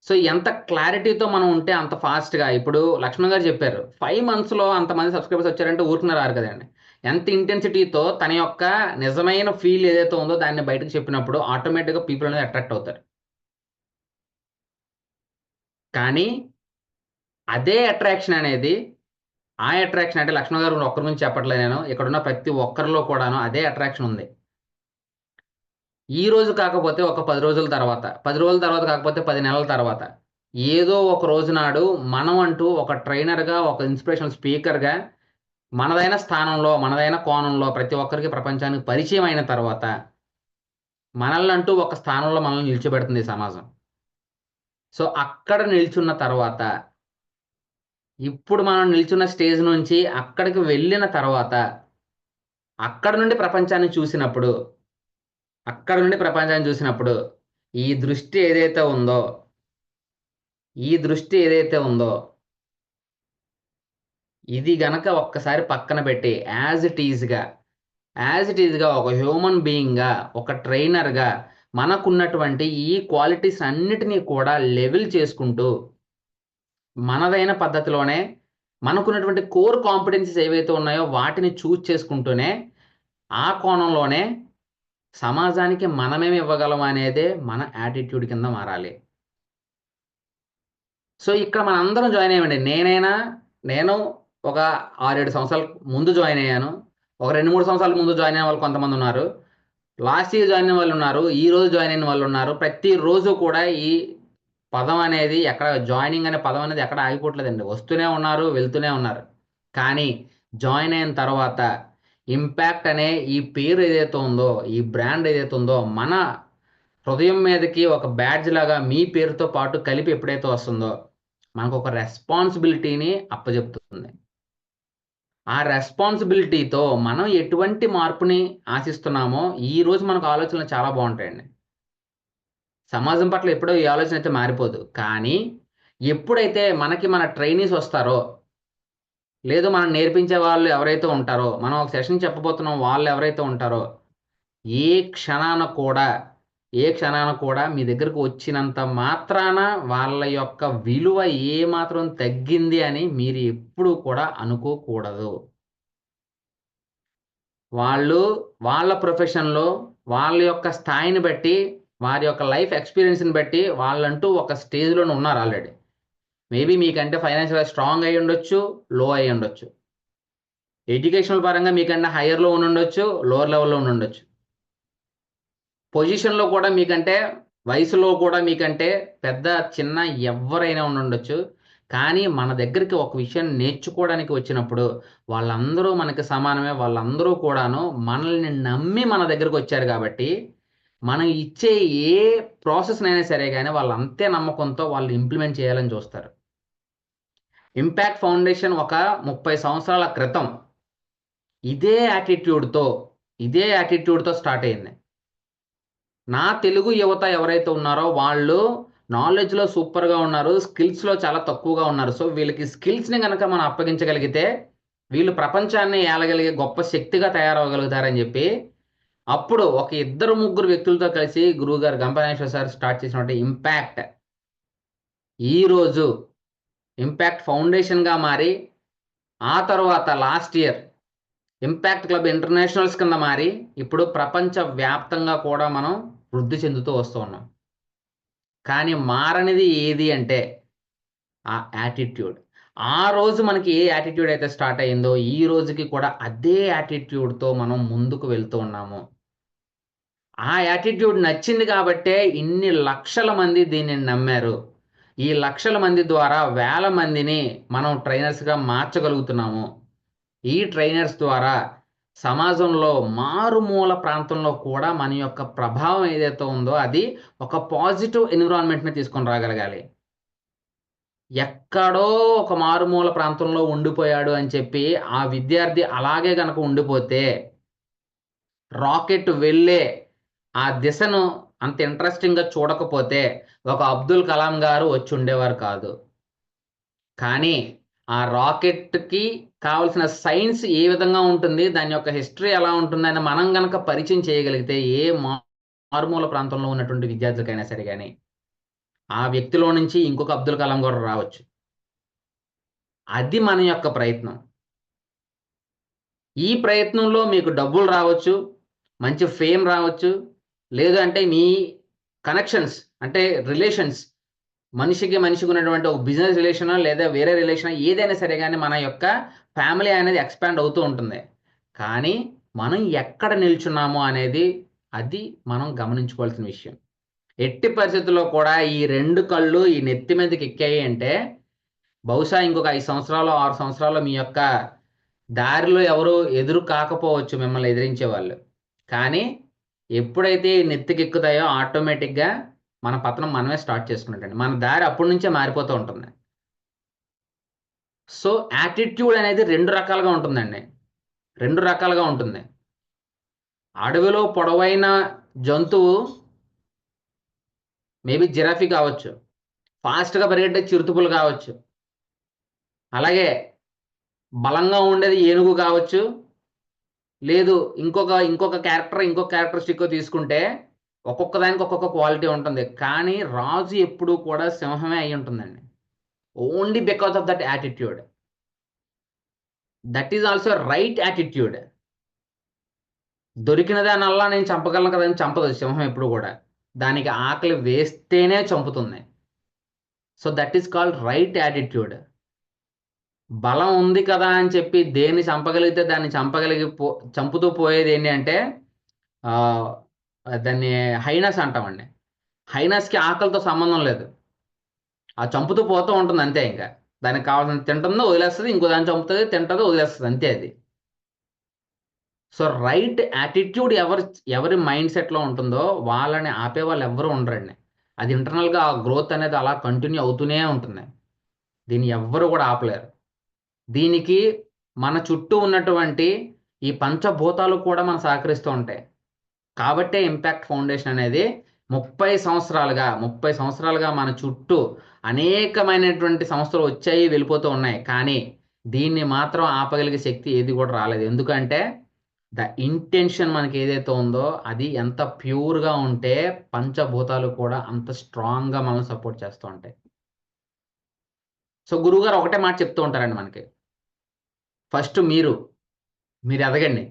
సో ఎంత క్లారిటీతో మనం ఉంటే అంత ఫాస్ట్గా, ఇప్పుడు లక్ష్మణ్ గారు చెప్పారు 5 monthsలో అంతమంది సబ్స్క్రైబర్స్ వచ్చారంటే ఊరుకున్నారు రారు కదండి. ఎంత ఇంటెన్సిటీతో తన యొక్క నిజమైన ఫీల్ ఏదైతే ఉందో దాన్ని బయటకు చెప్పినప్పుడు ఆటోమేటిక్గా పీపుల్ అనేది అట్రాక్ట్ అవుతారు. కానీ అదే అట్రాక్షన్ అనేది, ఆ అట్రాక్షన్ అంటే లక్ష్మణ్ గారు ఒక్కరి గురించి చెప్పట్లేదు, నేను ఇక్కడున్న ప్రతి ఒక్కరిలో కూడాను అదే అట్రాక్షన్ ఉంది. ఈ రోజు కాకపోతే ఒక 10 రోజుల తర్వాత, 10 రోజుల తర్వాత కాకపోతే 10 నెలల తర్వాత, ఏదో ఒక రోజు నాడు మనం అంటూ ఒక ట్రైనర్గా, ఒక ఇన్స్పిరేషనల్ స్పీకర్గా మనదైన స్థానంలో, మనదైన కోణంలో ప్రతి ఒక్కరికి ప్రపంచానికి పరిచయం అయిన తర్వాత మనల్ని అంటూ ఒక స్థానంలో మనల్ని నిల్చోబెడుతుంది ఈ సమాజం. సో అక్కడ నిల్చున్న తర్వాత, ఇప్పుడు మనం నిల్చున్న స్టేజ్ నుంచి అక్కడికి వెళ్ళిన తర్వాత, అక్కడ నుండి ప్రపంచాన్ని చూసినప్పుడు, ఈ దృష్టి ఏదైతే ఉందో ఇది గనక ఒక్కసారి పక్కన పెట్టి యాజ్ ఇట్ ఈజ్గా ఒక హ్యూమన్ బీయింగ్గా, ఒక ట్రైనర్గా మనకున్నటువంటి ఈ క్వాలిటీస్ అన్నిటినీ కూడా లెవెల్ చేసుకుంటూ మనదైన పద్ధతిలోనే మనకున్నటువంటి కోర్ కాంపిటెన్సీస్ ఏవైతే ఉన్నాయో వాటిని చూజ్ చేసుకుంటూనే ఆ కోణంలోనే సమాజానికి మనమేమి ఇవ్వగలం అనేదే మన యాటిట్యూడ్ కింద మారాలి. సో ఇక్కడ మన అందరం జాయిన్ అయ్యామండి. నేను ఒక 6-7 సంవత్సరాల ముందు జాయిన్ అయ్యాను. ఒక 2-3 సంవత్సరాల ముందు జాయిన్ అయిన వాళ్ళు కొంతమంది ఉన్నారు. లాస్ట్ ఇయర్ జాయిన్ అయిన వాళ్ళు ఉన్నారు. ఈ రోజు జాయిన్ అయిన వాళ్ళు ఉన్నారు. ప్రతిరోజు కూడా ఈ పదం అనేది ఎక్కడ, జాయినింగ్ అనే పదం అనేది ఎక్కడ ఆగిపోవట్లేదండి. వస్తూనే ఉన్నారు, వెళ్తూనే ఉన్నారు. కానీ జాయిన్ అయిన తర్వాత ఇంపాక్ట్ అనే ఈ పేరు ఏదైతే ఉందో, ఈ బ్రాండ్ ఏదైతే ఉందో, మన హృదయం మీదకి ఒక బ్యాడ్జ్ లాగా మీ పేరుతో పాటు కలిపి ఎప్పుడైతే వస్తుందో మనకు ఒక రెస్పాన్సిబిలిటీని అప్పచెప్తుంది. ఆ రెస్పాన్సిబిలిటీతో మనం ఎటువంటి మార్పుని ఆశిస్తున్నామో ఈ రోజు మనకు ఆలోచనలు చాలా బాగుంటాయండి. సమాజం పట్ల ఎప్పుడో ఈ ఆలోచన అయితే మారిపోదు. కానీ ఎప్పుడైతే మనకి మన ట్రైనీస్ వస్తారో, లేదు మనం నేర్పించే వాళ్ళు ఎవరైతే ఉంటారో, మనం ఒక సెషన్ చెప్పబోతున్నాం వాళ్ళు ఎవరైతే ఉంటారో, ఏ క్షణాన కూడా మీ దగ్గరకు వచ్చినంత మాత్రాన వాళ్ళ యొక్క విలువ ఏ మాత్రం తగ్గింది అని మీరు ఎప్పుడు కూడా అనుకోకూడదు. వాళ్ళు వాళ్ళ ప్రొఫెషన్లో వాళ్ళ యొక్క స్థాయిని బట్టి, వారి యొక్క లైఫ్ ఎక్స్పీరియన్స్ని బట్టి వాళ్ళంటూ ఒక స్టేజ్లోనే ఉన్నారు ఆల్రెడీ. మేబీ మీకంటే ఫైనాన్షియల్గా స్ట్రాంగ్ అయి ఉండొచ్చు, లో అయి ఉండొచ్చు. ఎడ్యుకేషనల్ పరంగా మీకంటే హయ్యర్లో ఉండొచ్చు, లోవర్ లెవెల్లో ఉండొచ్చు. పొజిషన్లో కూడా మీకంటే, వయసులో కూడా మీకంటే పెద్ద చిన్న ఎవరైనా ఉండొచ్చు. కానీ మన దగ్గరికి ఒక విషయం నేర్చుకోవడానికి వచ్చినప్పుడు వాళ్ళందరూ మనకి సమానమే. వాళ్ళందరూ కూడాను మనల్ని నమ్మి మన దగ్గరకు వచ్చారు కాబట్టి మనం ఇచ్చే ఏ ప్రాసెస్నైనా సరే కానీ వాళ్ళు అంతే నమ్మకంతో వాళ్ళు ఇంప్లిమెంట్ చేయాలని చూస్తారు. ఇంపాక్ట్ ఫౌండేషన్ ఒక 30 సంవత్సరాల క్రితం ఇదే యాటిట్యూడ్తో స్టార్ట్ అయింది. నా తెలుగు యువత ఎవరైతే ఉన్నారో వాళ్ళు నాలెడ్జ్లో సూపర్గా ఉన్నారు, స్కిల్స్లో చాలా తక్కువగా ఉన్నారు. సో వీళ్ళకి స్కిల్స్ని కనుక మనం అప్పగించగలిగితే వీళ్ళు ప్రపంచాన్ని ఏలగలిగే గొప్ప శక్తిగా తయారవగలుగుతారని చెప్పి అప్పుడు ఒక 2-3 వ్యక్తులతో కలిసి గురువుగారు గంపనేశ్వర సార్ స్టార్ట్ చేసినటువంటి ఇంపాక్ట్ ఈరోజు ఇంపాక్ట్ ఫౌండేషన్గా మారి, ఆ తర్వాత last year impact club internationals కింద మారి, ఇప్పుడు ప్రపంచ వ్యాప్తంగా కూడా మనం వృద్ధి చెందుతూ వస్తూ ఉన్నాం. కానీ మారనిది ఏది అంటే ఆ యాటిట్యూడ్. ఆ రోజు మనకి ఏ యాటిట్యూడ్ అయితే స్టార్ట్ అయ్యిందో ఈ రోజుకి కూడా అదే యాటిట్యూడ్తో మనం ముందుకు వెళ్తూ ఉన్నాము. ఆ యాటిట్యూడ్ నచ్చింది కాబట్టే ఇన్ని లక్షల మంది దీన్ని నమ్మారు. ఈ లక్షల మంది ద్వారా వేల మందిని మనం ట్రైనర్స్గా మార్చగలుగుతున్నాము. ఈ ట్రైనర్స్ ద్వారా సమాజంలో మారుమూల ప్రాంతంలో కూడా మన యొక్క ప్రభావం ఏదైతే ఉందో అది ఒక పాజిటివ్ ఎన్విరాన్మెంట్ని తీసుకొని రాగలగాలి. ఎక్కడో ఒక మారుమూల ప్రాంతంలో ఉండిపోయాడు అని చెప్పి ఆ విద్యార్థి అలాగే కనుక ఉండిపోతే రాకెట్ వెళ్ళే ఆ దిశను అంత ఇంట్రెస్టింగ్గా చూడకపోతే ఒక అబ్దుల్ కలాం గారు వచ్చి ఉండేవారు కాదు. కానీ ఆ రాకెట్కి కావాల్సిన సైన్స్ ఏ విధంగా ఉంటుంది, దాని యొక్క హిస్టరీ ఎలా ఉంటుందని మనం కనుక పరిచయం చేయగలిగితే ఏ మారుమూల ప్రాంతంలో ఉన్నటువంటి విద్యార్థులకైనా సరే కానీ ఆ వ్యక్తిలో నుంచి ఇంకొక అబ్దుల్ కలాం గారు రావచ్చు. అది మన యొక్క ప్రయత్నం. ఈ ప్రయత్నంలో మీకు డబ్బులు రావచ్చు, మంచి ఫేమ్ రావచ్చు, లేదు అంటే మీ కనెక్షన్స్ అంటే రిలేషన్స్, మనిషికి ఉన్నటువంటి ఒక బిజినెస్ రిలేషనా లేదా వేరే రిలేషనా ఏదైనా సరే కానీ మన యొక్క ఫ్యామిలీ అనేది ఎక్స్పాండ్ అవుతూ ఉంటుంది. కానీ మనం ఎక్కడ నిల్చున్నామో అనేది అది మనం గమనించుకోవాల్సిన విషయం. ఎట్టి పరిస్థితుల్లో కూడా ఈ 2 కళ్ళు ఈ నెత్తి మీదకి ఎక్కాయి అంటే బహుశా ఇంకొక 5 సంవత్సరాలు 6 సంవత్సరాలు మీ యొక్క దారిలో ఎవరు ఎదురు కాకపోవచ్చు మిమ్మల్ని ఎదిరించే వాళ్ళు. కానీ ఎప్పుడైతే ఈ నెత్తికి ఎక్కుతాయో ఆటోమేటిక్గా మన పతనం మనమే స్టార్ట్ చేసుకున్నట్టండి. మన దారి అప్పటి నుంచే మారిపోతూ ఉంటుంది. సో యాటిట్యూడ్ అనేది 2 రకాలుగా ఉంటుందండి. 2 రకాలుగా ఉంటుంది. అడవిలో పొడవైన జంతువు మేబీ జిరాఫీ కావచ్చు, ఫాస్ట్గా పరిగెట్టే చిరుతుపులు కావచ్చు, అలాగే బలంగా ఉండేది ఏనుగు కావచ్చు, లేదు ఇంకొక క్యారెక్టరిస్టిక్ తీసుకుంటే ఒక్కొక్క దానికి ఒక్కొక్క క్వాలిటీ ఉంటుంది. కానీ రాజు ఎప్పుడూ కూడా సింహమే అయి ఉంటుందండి. Only because of that attitude. That is also right attitude. దొరికినదానల్లా నేను చంపగలను కదా అని చంపదు సింహం ఎప్పుడు కూడా. దానికి ఆకలి వేస్తేనే చంపుతుంది. So that is called right attitude. బలం ఉంది కదా అని చెప్పి దేన్ని చంపగలిగితే దాన్ని చంపుతూ పోయేది ఏంటి అంటే దాన్ని హైనస్ అంటామండి. హైనస్కి ఆకలితో సంబంధం లేదు. ఆ చంపుతూ పోతూ ఉంటుంది అంతే. ఇంకా దానికి కావాల్సిన తింటుందో వదిలేస్తుంది, ఇంకో దాన్ని చంపుతుంది, తింటుందో వదిలేస్తుంది, అంతే అది. సో రైట్ యాటిట్యూడ్ ఎవరి మైండ్ సెట్లో ఉంటుందో వాళ్ళని ఆపే వాళ్ళు ఎవరు ఉండరండి. అది ఇంటర్నల్గా ఆ గ్రోత్ అనేది అలా కంటిన్యూ అవుతూనే ఉంటుంది. దీన్ని ఎవ్వరు కూడా ఆపలేరు. దీనికి మన చుట్టూ ఉన్నటువంటి ఈ పంచభూతాలు కూడా మనం సహకరిస్తూ ఉంటాయి. కాబట్టే ఇంపాక్ట్ ఫౌండేషన్ అనేది 30 సంవత్సరాలుగా మన చుట్టూ అనేకమైనటువంటి సంస్థలు వచ్చాయి, వెళ్ళిపోతూ ఉన్నాయి. కానీ దీన్ని మాత్రం ఆపగలిగే శక్తి ఏది కూడా రాలేదు. ఎందుకంటే ద ఇంటెన్షన్ మనకి ఏదైతే ఉందో అది ఎంత ప్యూర్గా ఉంటే పంచభూతాలు కూడా అంత స్ట్రాంగ్గా మనం సపోర్ట్ చేస్తూ ఉంటాయి. సో గురువుగారు ఒకటే మాట చెప్తూ ఉంటారండి మనకి. ఫస్ట్ మీరు ఎదగండి,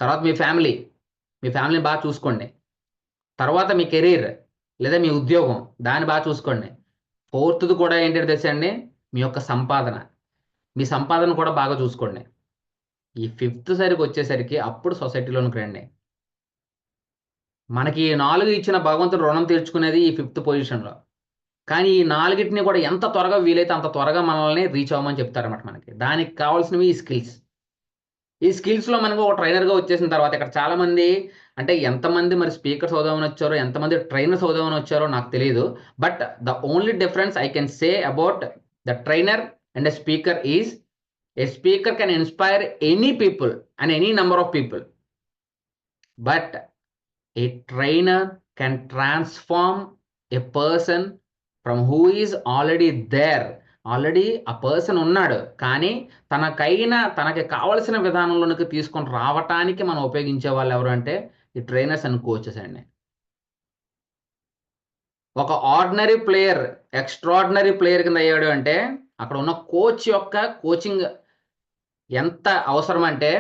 తర్వాత మీ ఫ్యామిలీని బాగా చూసుకోండి, తర్వాత మీ కెరీర్ లేదా మీ ఉద్యోగం దాన్ని బాగా చూసుకోండి, ఫోర్త్ది కూడా ఏంటంటే తెలుసండి మీ యొక్క మీ సంపాదన కూడా బాగా చూసుకోండి. ఈ 5th సరికి వచ్చేసరికి అప్పుడు సొసైటీలోనికి రండి. మనకి ఈ 4 ఇచ్చిన భగవంతుడు రుణం తీర్చుకునేది ఈ 5th పొజిషన్లో. కానీ ఈ 4టిని కూడా ఎంత త్వరగా వీలైతే అంత త్వరగా మనల్ని రీచ్ అవ్వమని చెప్తారన్నమాట మనకి. దానికి కావాల్సినవి ఈ స్కిల్స్లో మనకు ఒక ట్రైనర్గా వచ్చేసిన తర్వాత ఇక్కడ చాలామంది అంటే ఎంతమంది మరి స్పీకర్స్ అవుదామని వచ్చారో, ఎంతమంది ట్రైనర్స్ అవుదామని వచ్చారో నాకు తెలియదు. But the only difference I can say about the trainer and a speaker is a speaker can inspire any people and any number of people, but a trainer can transform a person from who is already there. Already ఆ person ఉన్నాడు, కానీ తనకి కావలసిన విధానంలోనికి తీసుకొని రావటానికి మనం ఉపయోగించే వాళ్ళు ఎవరు అంటే ఈ ట్రైనర్స్ అండ్ కోచెస్ అండి. ఒక ఆర్డినరీ ప్లేయర్ ఎక్స్ట్రాడినరీ ప్లేయర్ కింద అయ్యాడు అంటే అక్కడ ఉన్న కోచ్ యొక్క కోచింగ్ ఎంత అవసరం అంటే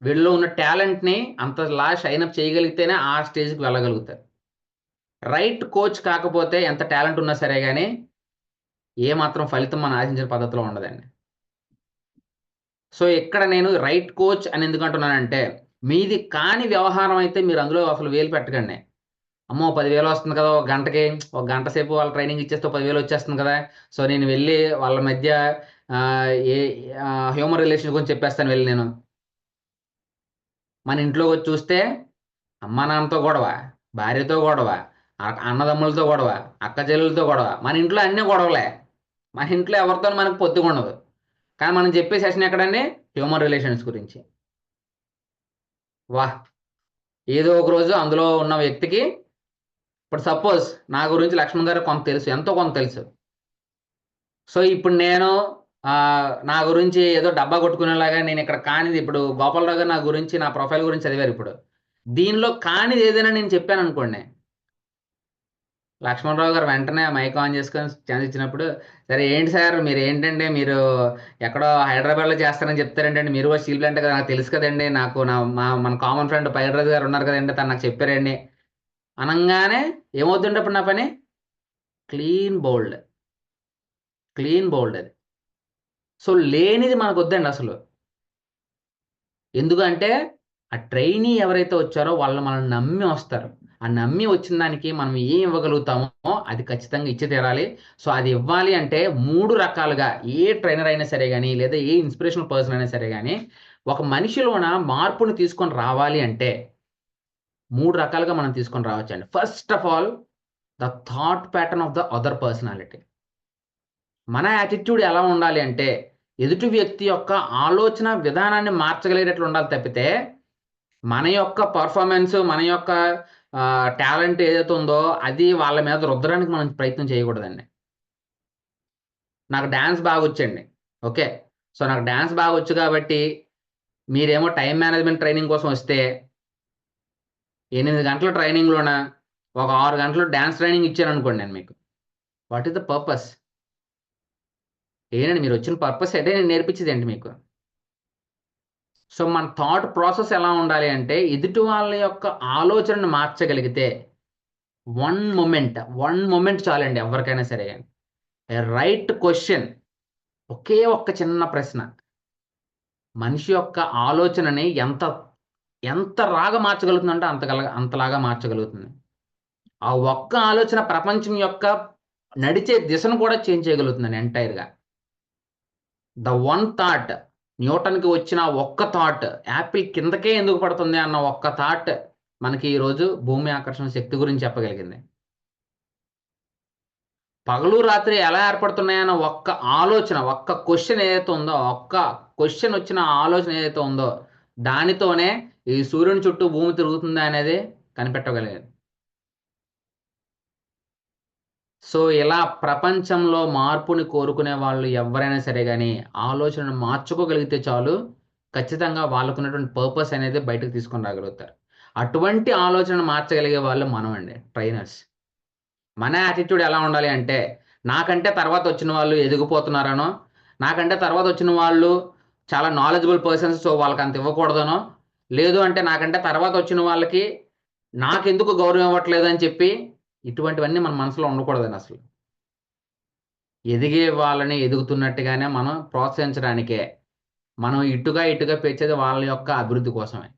వీళ్ళలో ఉన్న టాలెంట్ని అంతలా షైనప్ చేయగలిగితేనే ఆ స్టేజ్కి వెళ్ళగలుగుతారు. రైట్ కోచ్ కాకపోతే ఎంత టాలెంట్ ఉన్నా సరే కానీ ఏమాత్రం ఫలితం మనం ఆశించిన పద్ధతిలో ఉండదండి. సో ఇక్కడ నేను రైట్ కోచ్ అని ఎందుకు అంటున్నానంటే మీది కాని వ్యవహారం అయితే మీరు అందులో అసలు వేలు పెట్టకండి. అమ్మో 10,000 వస్తుంది కదా ఒక గంట సేపు వాళ్ళ ట్రైనింగ్ ఇచ్చేస్తే 10,000 వచ్చేస్తుంది కదా, సో నేను వెళ్ళి వాళ్ళ మధ్య హ్యూమన్ రిలేషన్ గురించి చెప్పేస్తాను వెళ్ళి నేను. మన ఇంట్లోకి వచ్చి చూస్తే అమ్మ నాన్నతో గొడవ, భార్యతో గొడవ, అన్నదమ్ములతో గొడవ, అక్క చెల్లెలతో గొడవ. మన ఇంట్లో అన్నీ గొడవలే. మన ఇంట్లో ఎవరితో మనకు పొత్తుగా ఉండదు. కానీ మనం చెప్పే సెషన్ ఎక్కడండి హ్యూమన్ రిలేషన్స్ గురించి. ఏదో ఒక రోజు అందులో ఉన్న వ్యక్తికి ఇప్పుడు సపోజ్ నా గురించి లక్ష్మణ్ గారు కొంత తెలుసు, ఎంతో కొంత తెలుసు. సో ఇప్పుడు నేను నా గురించి ఏదో డబ్బా కొట్టుకునేలాగా నేను ఇక్కడ కానిది ఇప్పుడు గోపాలరావు గారు నా గురించి నా ప్రొఫైల్ గురించి చదివారు. ఇప్పుడు దీనిలో కానిది ఏదైనా నేను చెప్పాను అనుకోండి, లక్ష్మణరావు గారు వెంటనే మైక్ ఆన్ చేసుకొని ఛాన్స్ ఇచ్చినప్పుడు సరే ఏంటి సార్ మీరు ఏంటంటే మీరు ఎక్కడో హైదరాబాద్లో చేస్తారని చెప్తారేంటండి, మీరు కూడా స్టీల్ ప్లాంట్ కదా నాకు తెలుసు కదండి, నాకు మన కామన్ ఫ్రెండ్ పైరాజు గారు ఉన్నారు కదండి తను నాకు చెప్పారండి అనగానే ఏమవుతుండే అప్పుడు నా పని క్లీన్ బౌల్డ్ అది. సో లేనిది మనకు వద్దండి అసలు. ఎందుకంటే ఆ ట్రైనీ ఎవరైతే వచ్చారో వాళ్ళు మనల్ని నమ్మి వస్తారు. ఆ నమ్మి వచ్చిన దానికి మనం ఏం ఇవ్వగలుగుతామో అది ఖచ్చితంగా ఇచ్చి తీరాలి. సో అది ఇవ్వాలి అంటే 3 రకాలుగా ఏ ట్రైనర్ అయినా సరే కానీ, లేదా ఏ ఇన్స్పిరేషనల్ పర్సన్ అయినా సరే కానీ, ఒక మనిషిలోన మార్పుని తీసుకొని రావాలి అంటే 3 రకాలుగా మనం తీసుకొని రావచ్చండి. First of all the thought pattern of the other personality. మన యాటిట్యూడ్ ఎలా ఉండాలి అంటే ఎదుటి వ్యక్తి యొక్క ఆలోచన విధానాన్ని మార్చగలిగేటట్లు ఉండాలి తప్పితే మన యొక్క పర్ఫార్మెన్స్, మన యొక్క టాలెంట్ ఏదైతే ఉందో అది వాళ్ళ మీద రుద్దడానికి మనం ప్రయత్నం చేయకూడదండి. నాకు డ్యాన్స్ బాగా వచ్చండి, ఓకే. సో నాకు డ్యాన్స్ బాగా వచ్చు కాబట్టి మీరేమో టైం మేనేజ్మెంట్ ట్రైనింగ్ కోసం వస్తే 8 గంటల ట్రైనింగ్లోన ఒక 6 గంటలు డ్యాన్స్ ట్రైనింగ్ ఇచ్చారనుకోండి నేను మీకు. What is the purpose? ఏంటండి మీరు వచ్చిన పర్పస్ అయితే నేను నేర్పించేది ఏంటి మీకు? సో మన థాట్ ప్రాసెస్ ఎలా ఉండాలి అంటే ఎదుటి వాళ్ళ యొక్క ఆలోచనను మార్చగలిగితే వన్ మూమెంట్ చాలండి ఎవరికైనా సరే కానీ. రైట్ క్వశ్చన్, ఒకే ఒక్క చిన్న ప్రశ్న మనిషి యొక్క ఆలోచనని ఎంత రాగా మార్చగలుగుతుందంటే అంతలాగా మార్చగలుగుతుంది. ఆ ఒక్క ఆలోచన ప్రపంచం యొక్క నడిచే దిశను కూడా చేంజ్ చేయగలుగుతుందండి ఎంటైర్గా. ద వన్ థాట్, న్యూటన్కి వచ్చిన ఒక్క థాట్ యాపిల్ కిందకే ఎందుకు పడుతుంది అన్న ఒక్క థాట్ మనకి ఈరోజు భూమి ఆకర్షణ శక్తి గురించి చెప్పగలిగింది. పగలు రాత్రి ఎలా ఏర్పడుతున్నాయన్న ఒక్క ఆలోచన, ఒక్క క్వశ్చన్ ఏదైతే ఉందో, ఒక్క క్వశ్చన్ వచ్చిన ఆలోచన ఏదైతే ఉందో దానితోనే ఈ సూర్యుని చుట్టూ భూమి తిరుగుతుందా అనేది కనిపెట్టగలిగేది. సో ఇలా ప్రపంచంలో మార్పుని కోరుకునే వాళ్ళు ఎవరైనా సరే కానీ ఆలోచనను మార్చుకోగలిగితే చాలు, ఖచ్చితంగా వాళ్ళకున్నటువంటి పర్పస్ అనేది బయటకు తీసుకొని రాగలుగుతారు. అటువంటి ఆలోచనను మార్చగలిగే వాళ్ళు మనం అండి, ట్రైనర్స్. మన యాటిట్యూడ్ ఎలా ఉండాలి అంటే నాకంటే తర్వాత వచ్చిన వాళ్ళు ఎదిగిపోతున్నారనో, నాకంటే తర్వాత వచ్చిన వాళ్ళు చాలా నాలెడ్జబుల్ పర్సన్స్ సో వాళ్ళకి అంత ఇవ్వకూడదనో, లేదు అంటే నాకంటే తర్వాత వచ్చిన వాళ్ళకి నాకెందుకు గౌరవం ఇవ్వట్లేదు అని చెప్పి ఇటువంటివన్నీ మన మనసులో ఉండకూడదని. అసలు ఎదిగే వాళ్ళని ఎదుగుతున్నట్టుగానే మనం ప్రోత్సహించడానికే, మనం ఇటుగా పెంచేది వాళ్ళ యొక్క అభివృద్ధి కోసమే.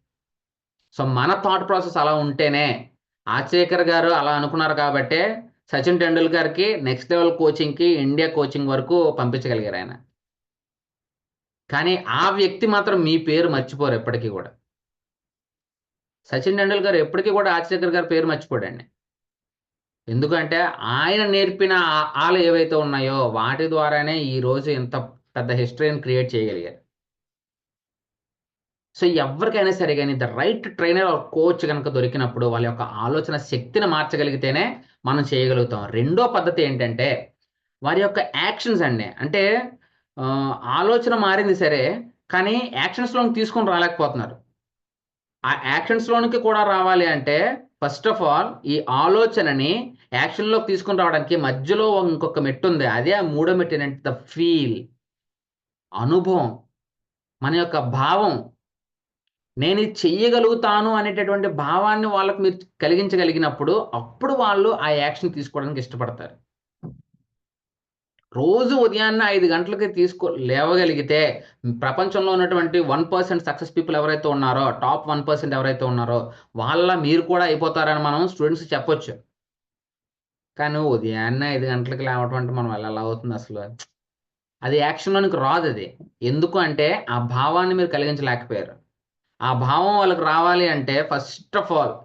సో మన థాట్ ప్రాసెస్ అలా ఉంటేనే, ఆచేకర్ గారు అలా అనుకున్నారు కాబట్టే సచిన్ టెండూల్కర్కి నెక్స్ట్ లెవెల్ కోచింగ్కి, ఇండియా కోచింగ్ వరకు పంపించగలిగారు ఆయన. కానీ ఆ వ్యక్తి మాత్రం మీ పేరు మర్చిపోరు ఎప్పటికీ కూడా. సచిన్ టెండూల్కర్ ఎప్పటికీ కూడా ఆచేకర్ గారి పేరు మర్చిపోడండి. ఎందుకంటే ఆయన నేర్పిన ఆలు ఏవైతే ఉన్నాయో వాటి ద్వారానే ఈరోజు ఇంత పెద్ద హిస్టరీని క్రియేట్ చేయగలిగారు. సో ఎవరికైనా సరే కానీ the right trainer or coach కనుక దొరికినప్పుడు వాళ్ళ యొక్క ఆలోచన శక్తిని మార్చగలిగితేనే మనం చేయగలుగుతాం. రెండో పద్ధతి ఏంటంటే వారి యొక్క యాక్షన్స్ అండి. అంటే ఆలోచన మారింది సరే కానీ యాక్షన్స్లోకి తీసుకొని రాలేకపోతున్నారు. ఆ యాక్షన్స్లోనికి కూడా రావాలి అంటే ఫస్ట్ ఆఫ్ ఆల్ ఈ ఆలోచనని యాక్షన్లోకి తీసుకొని రావడానికి మధ్యలో ఇంకొక మెట్టు ఉంది. అదే ఆ మూడో మెట్టు ఏంటంటే ద ఫీల్, అనుభవం, మన యొక్క భావం. నేను ఇది చెయ్యగలుగుతాను అనేటటువంటి భావాన్ని వాళ్ళకు మీరు కలిగించగలిగినప్పుడు అప్పుడు వాళ్ళు ఆ యాక్షన్ తీసుకోవడానికి ఇష్టపడతారు. రోజు ఉదయాన్నే 5 గంటలకి లేవగలిగితే ప్రపంచంలో ఉన్నటువంటి 1% సక్సెస్ పీపుల్ ఎవరైతే ఉన్నారో, టాప్ 1% ఎవరైతే ఉన్నారో వాళ్ళ మీరు కూడా అయిపోతారని మనం స్టూడెంట్స్ చెప్పొచ్చు. కానీ ఉదయాన్నే 5 గంటలకి లేవటం అంటే మనం ఎలా అవుతుంది అసలు? అది యాక్షన్లోనికి రాదు. అది ఎందుకు అంటే ఆ భావాన్ని మీరు కలిగించలేకపోయారు. ఆ భావం వాళ్ళకి రావాలి అంటే ఫస్ట్ ఆఫ్ ఆల్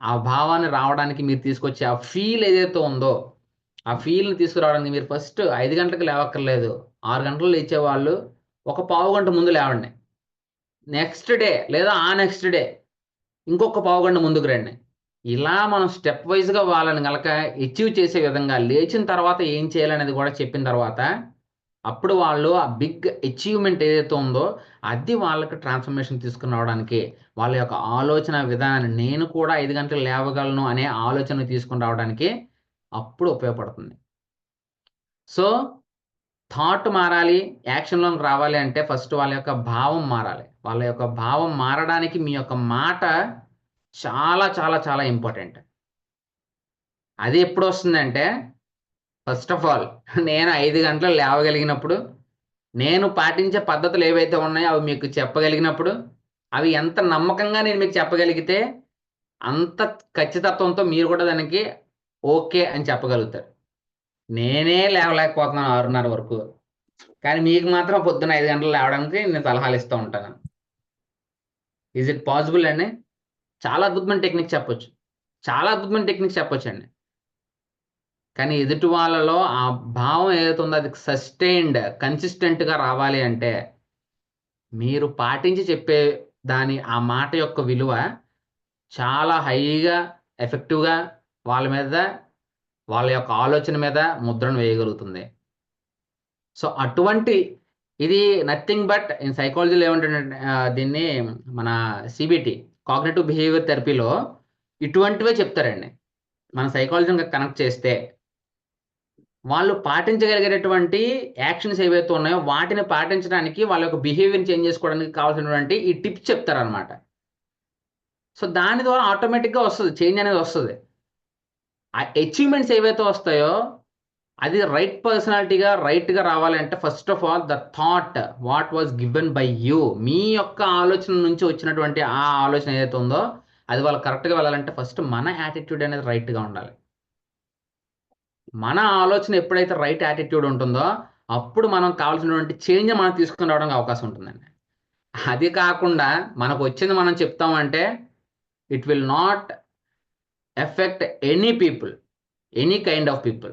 ఆ భావాన్ని రావడానికి మీరు తీసుకొచ్చే ఆ ఫీల్ ఏదైతే ఉందో ఆ ఫీల్ని తీసుకురావడానికి మీరు ఫస్ట్ 5 గంటలకు లేవక్కర్లేదు. 6 గంటలు లేచేవాళ్ళు ఒక పావు గంట ముందు లేవండి. నెక్స్ట్ డే లేదా ఆ నెక్స్ట్ డే ఇంకొక పావు గంట ముందుకు రండి. ఇలా మనం స్టెప్ వైజ్గా వాళ్ళని కనుక అచీవ్ చేసే విధంగా లేచిన తర్వాత ఏం చేయాలనేది కూడా చెప్పిన తర్వాత అప్పుడు వాళ్ళు ఆ బిగ్ అచీవ్మెంట్ ఏదైతే ఉందో అది వాళ్ళకి ట్రాన్స్ఫర్మేషన్ తీసుకుని రావడానికి, వాళ్ళ యొక్క ఆలోచన విధానాన్ని నేను కూడా 5 గంటలు లేవగలను అనే ఆలోచన తీసుకుని రావడానికి అప్పుడు ఉపయోగపడుతుంది. సో థాట్ మారాలి, యాక్షన్లోకి రావాలి అంటే ఫస్ట్ వాళ్ళ యొక్క భావం మారాలి. వాళ్ళ యొక్క భావం మారడానికి మీ యొక్క మాట చాలా చాలా చాలా ఇంపార్టెంట్. అది ఎప్పుడు వస్తుందంటే ఫస్ట్ ఆఫ్ ఆల్ నేను 5 గంటలు లేవగలిగినప్పుడు, నేను పాటించే పద్ధతులు ఏవైతే ఉన్నాయో అవి మీకు చెప్పగలిగినప్పుడు, అవి ఎంత నమ్మకంగా నేను మీకు చెప్పగలిగితే అంత ఖచ్చితత్వంతో మీరు కూడా దానికి ఓకే అని చెప్పగలుగుతారు. నేనే లేవలేకపోతున్నాను 6:30 వరకు, కానీ మీకు మాత్రం పొద్దున్న 5 గంటలు లేవడానికి నేను సలహాలు ఇస్తూ ఉంటాను. ఈజ్ ఇట్ పాసిబుల్ అండి? చాలా అద్భుతమైన టెక్నిక్ చెప్పొచ్చు, చాలా అద్భుతమైన టెక్నిక్ చెప్పొచ్చండి. కానీ ఎదుటి వాళ్ళలో ఆ భావం ఏదైతే ఉందో అది సస్టైన్డ్ కన్సిస్టెంట్గా రావాలి అంటే మీరు పాటించి చెప్పే ఆ మాట యొక్క విలువ చాలా హైగా ఎఫెక్టివ్గా వాళ్ళ మీద, వాళ్ళ యొక్క ఆలోచన మీద ముద్రను వేయగలుగుతుంది. సో అటువంటి ఇది నథింగ్ బట్ ఇన్ సైకాలజీలో ఏమంటుందంటే దీన్ని మన సిబిటి కాగ్నిటివ్ బిహేవియర్ థెరపీలో ఇటువంటివే చెప్తారండి. మన సైకాలజీని కనెక్ట్ చేస్తే వాళ్ళు పాటించగలిగేటటువంటి యాక్షన్స్ ఏవైతే ఉన్నాయో వాటిని పాటించడానికి, వాళ్ళ యొక్క బిహేవియర్ చేంజ్ చేసుకోవడానికి కావాల్సినటువంటి ఈ టిప్స్ చెప్తారనమాట. సో దాని ద్వారా ఆటోమేటిక్గా వస్తుంది, చేంజ్ అనేది వస్తుంది. ఆ అచీవ్మెంట్స్ ఏవైతే వస్తాయో అది రైట్ పర్సనాలిటీగా రైట్గా రావాలంటే first of all the thought what was given by you, మీ యొక్క ఆలోచన నుంచి వచ్చినటువంటి ఆ ఆలోచన ఏదైతే ఉందో అది వాళ్ళు కరెక్ట్గా వెళ్ళాలంటే ఫస్ట్ మన యాటిట్యూడ్ అనేది రైట్గా ఉండాలి. మన ఆలోచన ఎప్పుడైతే రైట్ యాటిట్యూడ్ ఉంటుందో అప్పుడు మనం కావాల్సినటువంటి చేంజ్ మనం తీసుకుని రావడానికి అవకాశం ఉంటుందండి. అది కాకుండా మనకు వచ్చింది మనం చెప్తామంటే it will not effect any people, any kind of people.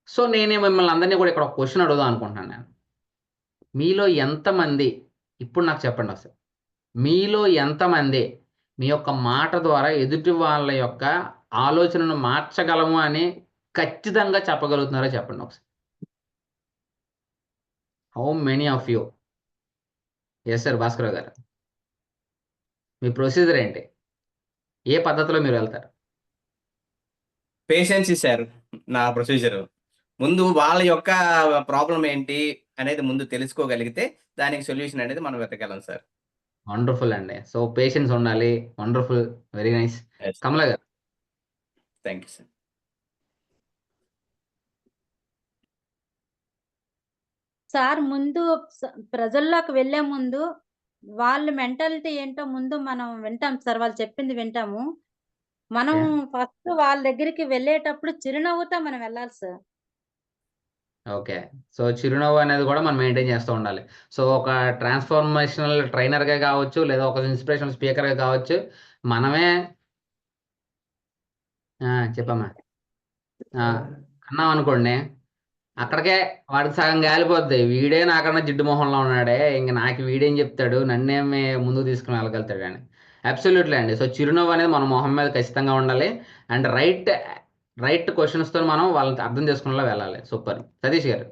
So నేనే మిమ్మల్ని అందరినీ కూడా ఇక్కడ ఒక క్వశ్చన్ అడుగుదాం అనుకుంటున్నాను. నేను మీలో ఎంతమంది, ఇప్పుడు నాకు చెప్పండి అసలు, మీలో ఎంతమంది మీ యొక్క మాట ద్వారా ఎదుటి వాళ్ళ యొక్క ఆలోచనను మార్చగలము అని ఖచ్చితంగా చెప్పగలుగుతున్నారో చెప్పండి ఒకసారి. How many of you? Yes sir Bhaskar garu, మీ ప్రొసీజర్ ఏంటి? ఏ పద్ధతిలో మీరు వెళ్తారు? పేషెన్సీ సార్ నా ప్రొసీజర్. ముందు వాళ్ళ యొక్క ప్రాబ్లం ఏంటి అనేది ముందు తెలుసుకోగలిగితే దానికి సొల్యూషన్ అనేది మనం వెతకగలం సార్. వండర్ఫుల్ అండి. సో పేషెన్స్ ఉండాలి. Wonderful, very nice. Kamala garu. Thank you sir. Sir ముందు ప్రజల్లోకి వెళ్ళే ముందు వాళ్ళ మెంటాలిటీ ఏంటో ముందు మనం వింటాం సార్, వాళ్ళు చెప్పింది వింటాము. మనం ఫస్ట్ వాళ్ళ దగ్గరికి వెళ్ళేటప్పుడు చిరునవ్వుతో మనం వెళ్ళాలి సార్. ఓకే. సో చిరునవ్వు అనేది కూడా మనం మెయింటైన్ చేస్తూ ఉండాలి. సో ఒక ట్రాన్స్ఫార్మేషనల్ ట్రైనర్గా కావచ్చు, లేదా ఒక ఇన్స్పిరేషనల్ స్పీకర్గా కావచ్చు, మనమే చెప్పమ్మా అన్నాం అనుకోండి, అక్కడికే వాడికి సగం గాలిపోద్ది. వీడే నాకన్నా జిడ్డు మొహంలో ఉన్నాడే, ఇంక నాకు వీడేం చెప్తాడు, నన్నేమే ముందుకు తీసుకుని వెళ్ళగలుగుతాడు అని. అబ్సల్యూట్లీ అండి. సో చిరునవ్వు అనేది మన మొహం మీద ఖచ్చితంగా ఉండాలి. అండ్ రైట్ క్వశ్చన్స్తో మనం వాళ్ళని అర్థం చేసుకునేలా వెళ్ళాలి. సూపర్. సతీష్ గారు.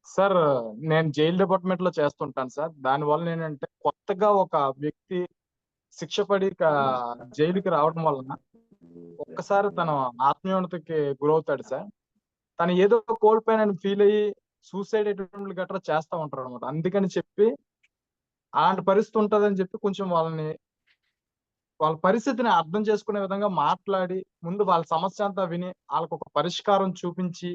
సార్ నేను జైల్ డిపార్ట్మెంట్ లో చేస్తుంటాను సార్. దానివల్ల ఏంటంటే కొత్తగా ఒక వ్యక్తి శిక్ష పడి జైలుకి రావడం వలన ఒక్కసారి తన ఆత్మీయతకి గురవుతాడు సార్. తను ఏదో కోల్పోయిన ఫీల్ అయ్యి సూసైడ్ అటెంప్ట్లు గట్రా చేస్తూ ఉంటారు అనమాట. అందుకని చెప్పి అలాంటి పరిస్థితి ఉంటుందని చెప్పి కొంచెం వాళ్ళ పరిస్థితిని అర్థం చేసుకునే విధంగా మాట్లాడి ముందు వాళ్ళ సమస్య అంతా విని వాళ్ళకు ఒక పరిష్కారం చూపించి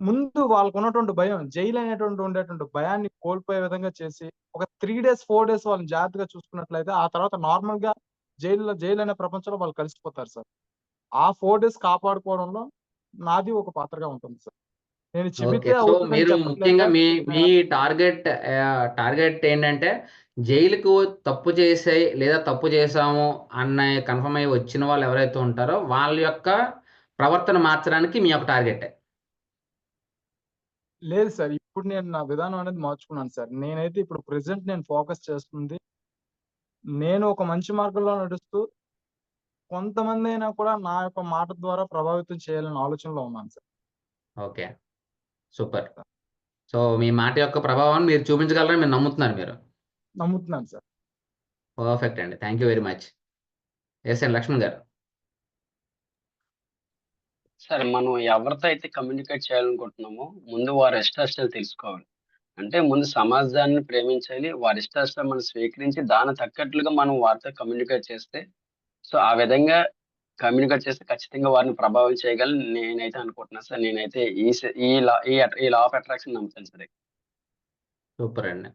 ముందు వాళ్ళకు ఉన్నటువంటి భయం, జైలు అనేటువంటి ఉండేటువంటి భయాన్ని కోల్పోయే విధంగా చేసి ఒక 3 days 4 days వాళ్ళని జాగ్రత్తగా చూసుకున్నట్లయితే ఆ తర్వాత నార్మల్ గా జైలు అనే ప్రపంచంలో వాళ్ళు కలిసిపోతారు సార్. ఆ 4 days కాపాడుకోవడంలో నాది ఒక పాత్రగా ఉంటుంది సార్. నేను చెబితే సో మీరు ముఖ్యంగా మీ టార్గెట్ ఏంటంటే జైలుకు తప్పు చేసే లేదా తప్పు చేసాము అన్న కన్ఫర్మ్ అయ్యి వచ్చిన వాళ్ళు ఎవరైతే ఉంటారో వాళ్ళ యొక్క ప్రవర్తన మార్చడానికి మీ యొక్క టార్గెట్. లేదు సార్, ఇప్పుడు నేను నా విధానం అనేది మార్చుకున్నాను సార్. నేనైతే ఇప్పుడు ప్రెసెంట్ నేను ఫోకస్ చేస్తుంది, నేను ఒక మంచి మార్గంలో నడుస్తూ కొంతమంది అయినా కూడా నా యొక్క మాట ద్వారా ప్రభావితం చేయాలనే ఆలోచనలో ఉన్నాను సార్. Okay, super. సో మీ మాట యొక్క ప్రభావాన్ని మీరు చూపించగలరని మీరు నమ్ముతున్నారు? నమ్ముతున్నాను సార్. పర్ఫెక్ట్ అండి. Thank you very much. Yes అండి, లక్ష్మణ్ గారు. సరే, మనం ఎవరితో అయితే కమ్యూనికేట్ చేయాలనుకుంటున్నామో ముందు వారి ఇష్టాయిష్టాలు తెలుసుకోవాలి. అంటే ముందు సమాజాన్ని ప్రేమించాలి, వారి ఇష్టాయిష్టాలు మనం స్వీకరించి దాని తగ్గట్లుగా మనం వారితో కమ్యూనికేట్ చేస్తే, సో ఆ విధంగా కమ్యూనికేట్ చేస్తే ఖచ్చితంగా వారిని ప్రభావితం చేయగలని నేనైతే అనుకుంటున్నాను సార్. నేనైతే ఈ లా ఆఫ్ అట్రాక్షన్ నమ్ముతాను సార్. సూపర్ అండి.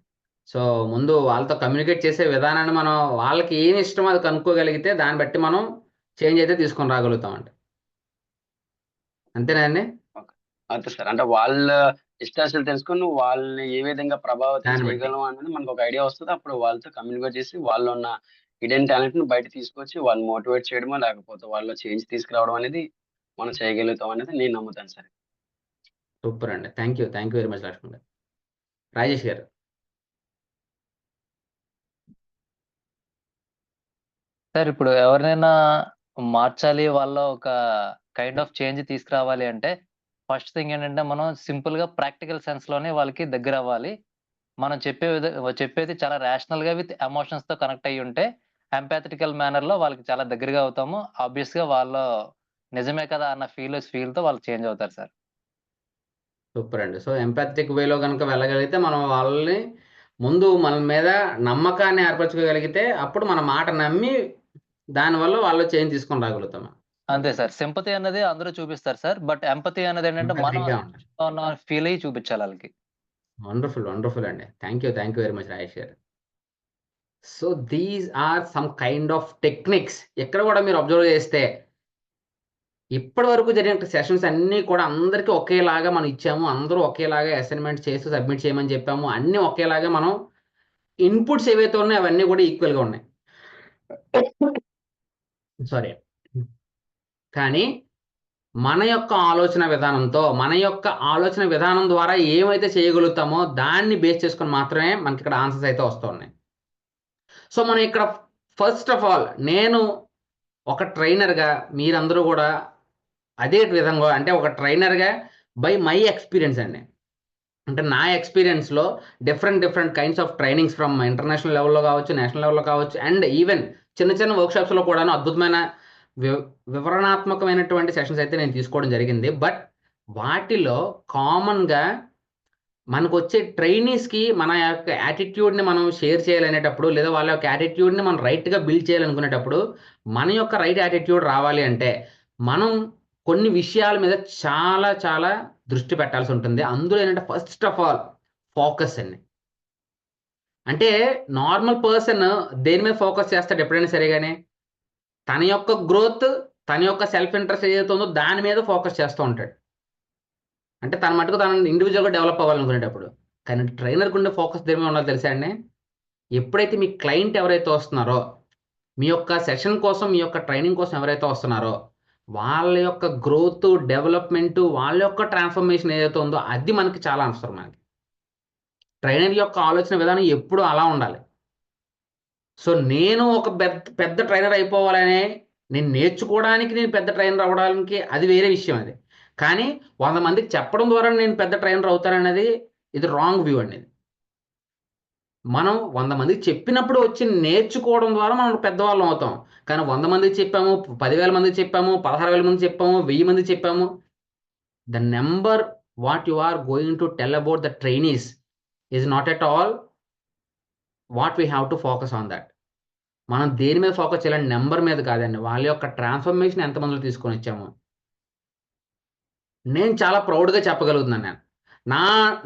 సో ముందు వాళ్ళతో కమ్యూనికేట్ చేసే విధానాన్ని మనం వాళ్ళకి ఏమి ఇష్టమో అది కనుక్కోగలిగితే దాన్ని బట్టి మనం చేంజ్ అయితే తీసుకొని రాగలుగుతామండి. అంతేనండి? అంతే సార్. అంటే వాళ్ళ ఇష్టాలు తెలుసుకొని వాళ్ళని ఏ విధంగా ప్రభావితం దాన్ని బట్టి. చేయగలం అనేది మనకు ఒక ఐడియా వస్తుంది. అప్పుడు వాళ్ళతో కమ్యూనికేట్ చేసి వాళ్ళు ఉన్న హిడెన్ టాలెంట్ ని బయట తీసుకొచ్చి వాళ్ళని మోటివేట్ చేయడమో లేకపోతే వాళ్ళ చేంజ్ తీసుకురావడం అనేది మనం చేయగలుగుతాం అనేది నేను నమ్ముతాను సార్. సూపర్ అండి. Thank you very much Lakshman garu. Rajesh గారు. సార్ ఇప్పుడు ఎవరినైనా మార్చాలి, వాళ్ళ ఒక కైండ్ ఆఫ్ చేంజ్ తీసుకురావాలి అంటే ఫస్ట్ థింగ్ ఏంటంటే మనం సింపుల్ గా ప్రాక్టికల్ సెన్స్ లోనే వాళ్ళకి దగ్గర అవ్వాలి. మనం చెప్పేది చాలా రేషనల్ గా విత్ ఎమోషన్స్ తో కనెక్ట్ అయ్యి ఉంటే ఎంపాథటికల్ మేనర్ లో వాళ్ళకి చాలా దగ్గరగా అవుతాము. ఆబ్వియస్ గా వాళ్ళు నిజమే కదా అన్న ఫీల్ తో వాళ్ళు చేంజ్ అవుతారు సార్. సూపర్ అండి. సో ఎంపాథటిక్ వేలో కనుక వెళ్ళగలిగితే మనం వాళ్ళని ముందు మన మీద నమ్మకాన్ని ఏర్పరచుకోగలిగితే అప్పుడు మన మాట నమ్మి దానివల్ల వాళ్ళు చేంజ్ తీసుకొని రాగలుగుతాం. అంతే సార్. సింపతి అనేది అందరూ చూపిస్తారు సార్. బట్ ఎంపతి అనేది ఏంటంటే మనం ఫీల్ అయ్యి చూపించాలి వాళ్ళకి. వండర్ఫుల్ అండి. Thank you very much Rajesh garu. So these are some kind of techniques. ఎక్కడ కూడా మీరు అబ్జర్వ్ చేస్తే ఇప్పటి వరకు జరిగిన సెషన్స్ అన్నీ కూడా అందరికీ ఒకేలాగా మనం ఇచ్చాము. అందరూ ఒకేలాగా అసైన్మెంట్ చేసి సబ్మిట్ చేయమని చెప్పాము. అన్నీ ఒకేలాగా మనం ఇన్పుట్స్ ఏవైతే ఉన్నాయో అవన్నీ కూడా ఈక్వల్గా ఉన్నాయి. సారీ. కానీ మన యొక్క ఆలోచన విధానం ద్వారా ఏమైతే చేయగలుగుతామో దాన్ని బేస్ చేసుకొని మాత్రమే మనకి ఇక్కడ ఆన్సర్స్ అయితే వస్తూ ఉన్నాయి. సో మనం ఇక్కడ ఫస్ట్ ఆఫ్ ఆల్ నేను ఒక ట్రైనర్గా మీరందరూ కూడా అదే విధంగా అంటే ఒక ట్రైనర్గా బై మై ఎక్స్పీరియన్స్ అండి. అంటే నా ఎక్స్పీరియన్స్లో different kinds of trainings from international లెవెల్లో కావచ్చు, నేషనల్ లెవెల్లో కావచ్చు, అండ్ ఈవెన్ చిన్న వర్క్షాప్స్లో కూడా అద్భుతమైన వివరణాత్మకమైనటువంటి సెషన్స్ అయితే నేను తీసుకోవడం జరిగింది. బట్ వాటిలో కామన్గా మనకు వచ్చే ట్రైనీస్కి మన యొక్క యాటిట్యూడ్ని మనం షేర్ చేయాలనేటప్పుడు లేదా వాళ్ళ యొక్క యాటిట్యూడ్ని మనం రైట్గా బిల్డ్ చేయాలనుకునేటప్పుడు మన యొక్క రైట్ యాటిట్యూడ్ రావాలి అంటే మనం కొన్ని విషయాల మీద చాలా దృష్టి పెట్టాల్సి ఉంటుంది. అందులో ఏంటంటే ఫస్ట్ ఆఫ్ ఆల్ ఫోకస్ అండి. అంటే నార్మల్ పర్సన్ దేని మీద ఫోకస్ చేస్తాడు ఎప్పుడైనా సరేగానే తన యొక్క గ్రోత్, తన యొక్క సెల్ఫ్ ఇంట్రెస్ట్ ఏదైతే ఉందో దాని మీద ఫోకస్ చేస్తూ ఉంటాడు. అంటే తన మటుకు తన ఇండివిజువల్గా డెవలప్ అవ్వాలనుకునేటప్పుడు. కానీ ట్రైనర్కి ఉండే ఫోకస్ దేని మీద ఉండాలో తెలుసా అండి? ఎప్పుడైతే మీ క్లయింట్ ఎవరైతే వస్తున్నారో, మీ యొక్క సెషన్ కోసం, మీ యొక్క ట్రైనింగ్ కోసం ఎవరైతే వస్తున్నారో వాళ్ళ యొక్క గ్రోత్, డెవలప్మెంట్, వాళ్ళ యొక్క ట్రాన్స్ఫర్మేషన్ ఏదైతే ఉందో అది మనకి చాలా అవసరం. మనకి ట్రైనర్ యొక్క ఆలోచన విధానం ఎప్పుడూ అలా ఉండాలి. సో నేను ఒక పెద్ద ట్రైనర్ అయిపోవాలనే నేను నేర్చుకోవడానికి నేను పెద్ద ట్రైనర్ అవ్వడానికి అది వేరే విషయం. అది కానీ 100 మందికి చెప్పడం ద్వారా నేను పెద్ద ట్రైనర్ అవుతాననేది ఇది రాంగ్ వ్యూ అండి. మనం 100 మందికి చెప్పినప్పుడు వచ్చి నేర్చుకోవడం ద్వారా మనం పెద్దవాళ్ళం అవుతాం. కానీ 100 మందికి చెప్పాము, 10,000 మందికి చెప్పాము, 16,000 మందికి చెప్పాము, 1000 మందికి చెప్పాము, the number what you are going to tell about the trainees is not at all what we have to focus on that. మనం దేని మీద ఫోకస్ చేయాలని నెంబర్ మీద కాదండి, వాళ్ళ యొక్క ట్రాన్స్ఫర్మేషన్ ఎంతమందిలో తీసుకొని వచ్చాము. నేను చాలా ప్రౌడ్గా చెప్పగలుగుతున్నాను. నేను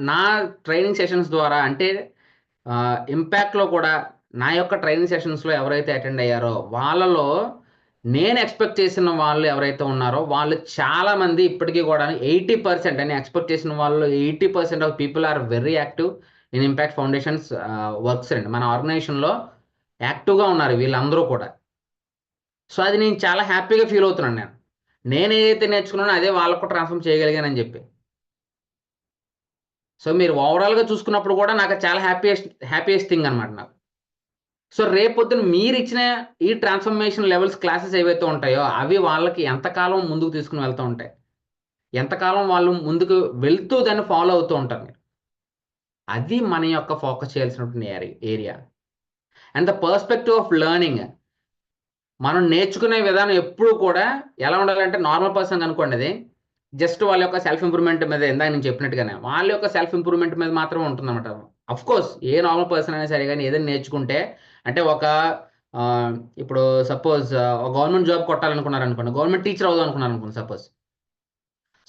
నా ట్రైనింగ్ సెషన్స్ ద్వారా అంటే ఇంపాక్ట్లో కూడా నా యొక్క ట్రైనింగ్ సెషన్స్లో ఎవరైతే అటెండ్ అయ్యారో వాళ్ళలో నేను ఎక్స్పెక్ట్ చేసిన వాళ్ళు ఎవరైతే ఉన్నారో వాళ్ళు చాలామంది ఇప్పటికీ కూడా 80% అని ఎక్స్పెక్ట్ చేసిన వాళ్ళు 80% of people are very active in impact foundations works అండి. మన ఆర్గనైజేషన్లో యాక్టివ్గా ఉన్నారు వీళ్ళందరూ కూడా. సో అది నేను చాలా హ్యాపీగా ఫీల్ అవుతున్నాను. నేను ఏదైతే నేర్చుకున్నానో అదే వాళ్ళకు ట్రాన్స్ఫార్మ్ చేయగలిగానని చెప్పి. సో మీరు ఓవరాల్గా చూసుకున్నప్పుడు కూడా నాకు చాలా హ్యాపీయెస్ట్ థింగ్ అనమాట నాకు. సో రేపొద్దున మీరు ఇచ్చిన ఈ ట్రాన్స్ఫర్మేషన్ లెవెల్స్ క్లాసెస్ ఏవైతే ఉంటాయో అవి వాళ్ళకి ఎంతకాలం ముందుకు తీసుకుని వెళ్తూ ఉంటాయి, ఎంతకాలం వాళ్ళు ముందుకు వెళ్తూ దాన్ని ఫాలో అవుతూ ఉంటారు మీరు. అది మన యొక్క ఫోకస్ చేయాల్సినటువంటి area. And the perspective of learning, మనం నేర్చుకునే విధానం ఎప్పుడు కూడా ఎలా ఉండాలంటే నార్మల్ పర్సన్ అనుకోండి అది జస్ట్ వాళ్ళ యొక్క సెల్ఫ్ ఇంప్రూవ్మెంట్ మీద, ఇందాక నేను చెప్పినట్టుగానే వాళ్ళ యొక్క సెల్ఫ్ ఇంప్రూవ్మెంట్ మీద మాత్రమే ఉంటుందన్నమాట. అఫ్కోర్స్ ఏ నార్మల్ పర్సన్ అయినా సరే కానీ ఏదైనా నేర్చుకుంటే అంటే ఒక ఇప్పుడు సపోజ్ గవర్నమెంట్ జాబ్ కొట్టాలనుకున్నారు అనుకోండి, గవర్నమెంట్ టీచర్ అవుదాం అనుకున్నారు అనుకోండి సపోజ్.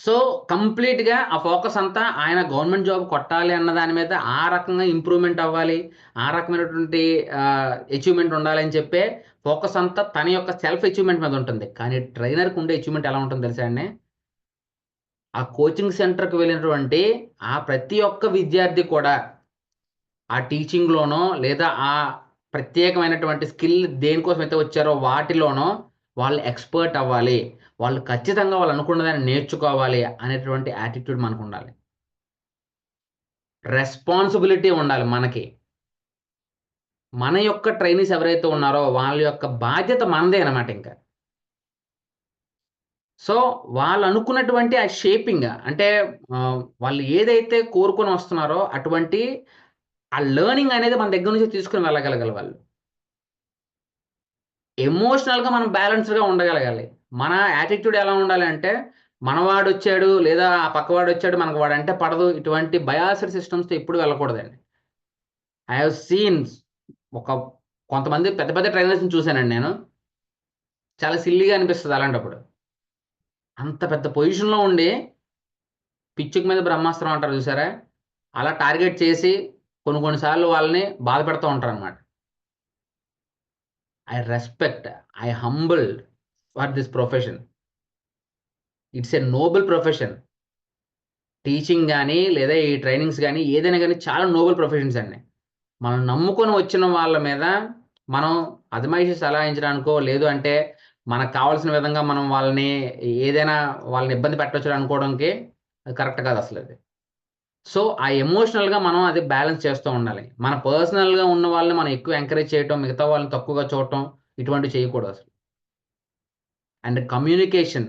సో కంప్లీట్గా ఆ ఫోకస్ అంతా ఆయన గవర్నమెంట్ జాబ్ కొట్టాలి అన్న దాని మీద, ఆ రకంగా ఇంప్రూవ్మెంట్ అవ్వాలి, ఆ రకమైనటువంటి అచీవ్మెంట్ ఉండాలి అని చెప్పే ఫోకస్ అంతా తన యొక్క సెల్ఫ్ అచీవ్మెంట్ మీద ఉంటుంది. కానీ ట్రైనర్కి ఉండే అచీవ్మెంట్ ఎలా ఉంటుంది తెలుసా అండి? ఆ కోచింగ్ సెంటర్కి వెళ్ళినటువంటి ఆ ప్రతి ఒక్క విద్యార్థి కూడా ఆ టీచింగ్లోనో లేదా ఆ ప్రత్యేకమైనటువంటి స్కిల్ దేనికోసం అయితే వచ్చారో వాటిలోనో వాళ్ళు ఎక్స్పర్ట్ అవ్వాలి, వాళ్ళు ఖచ్చితంగా వాళ్ళు అనుకున్నదాన్ని నేర్చుకోవాలి అనేటువంటి యాటిట్యూడ్ మనకు ఉండాలి. రెస్పాన్సిబిలిటీ ఉండాలి మనకి. మన యొక్క ట్రైనీస్ ఎవరైతే ఉన్నారో వాళ్ళ యొక్క బాధ్యత మనదే అనమాట ఇంకా. సో వాళ్ళు అనుకున్నటువంటి ఆ షేపింగ్ అంటే వాళ్ళు ఏదైతే కోరుకొని వస్తున్నారో అటువంటి ఆ లెర్నింగ్ అనేది మన దగ్గర నుంచి తీసుకుని వెళ్ళగలగాలి వాళ్ళు. ఎమోషనల్గా మనం బ్యాలెన్స్డ్గా ఉండగలగాలి. మన యాటిట్యూడ్ ఎలా ఉండాలి అంటే, మనవాడు వచ్చాడు లేదా ఆ పక్కవాడు వచ్చాడు మనకు వాడు అంటే పడదు, ఇటువంటి బయాస్డ్ సిస్టమ్స్తో ఎప్పుడు వెళ్ళకూడదండి. ఐ హావ్ సీన్ కొంతమంది పెద్ద పెద్ద ట్రైనర్స్ని చూశానండి నేను. చాలా సిల్లీగా అనిపిస్తుంది అలాంటప్పుడు. అంత పెద్ద పొజిషన్లో ఉండి పిచ్చుకు మీద బ్రహ్మాస్త్రం అంటారు చూసారా, అలా టార్గెట్ చేసి కొన్నిసార్లు వాళ్ళని బాధ పెడుతూ ఉంటారు అనమాట. I respect, I humbled for this profession. It's a noble profession. Teaching కానీ లేదా ఈ ట్రైనింగ్స్ కానీ ఏదైనా కానీ చాలా నోబెల్ ప్రొఫెషన్స్ అండి. మనం నమ్ముకొని వచ్చిన వాళ్ళ మీద మనం అజమాయిషి సలహించడానికో లేదు అంటే మనకు కావాల్సిన విధంగా మనం వాళ్ళని ఏదైనా వాళ్ళని ఇబ్బంది పెట్టవచ్చు అనుకోవడానికి అది కరెక్ట్ కాదు అసలు అది. సో ఆ ఎమోషనల్గా మనం అది బ్యాలెన్స్ చేస్తూ ఉండాలి. మన పర్సనల్గా ఉన్న వాళ్ళని మనం ఎక్కువ ఎంకరేజ్ చేయటం, మిగతా వాళ్ళని తక్కువగా చూడటం ఇటువంటివి చేయకూడదు అసలు. అండ్ కమ్యూనికేషన్,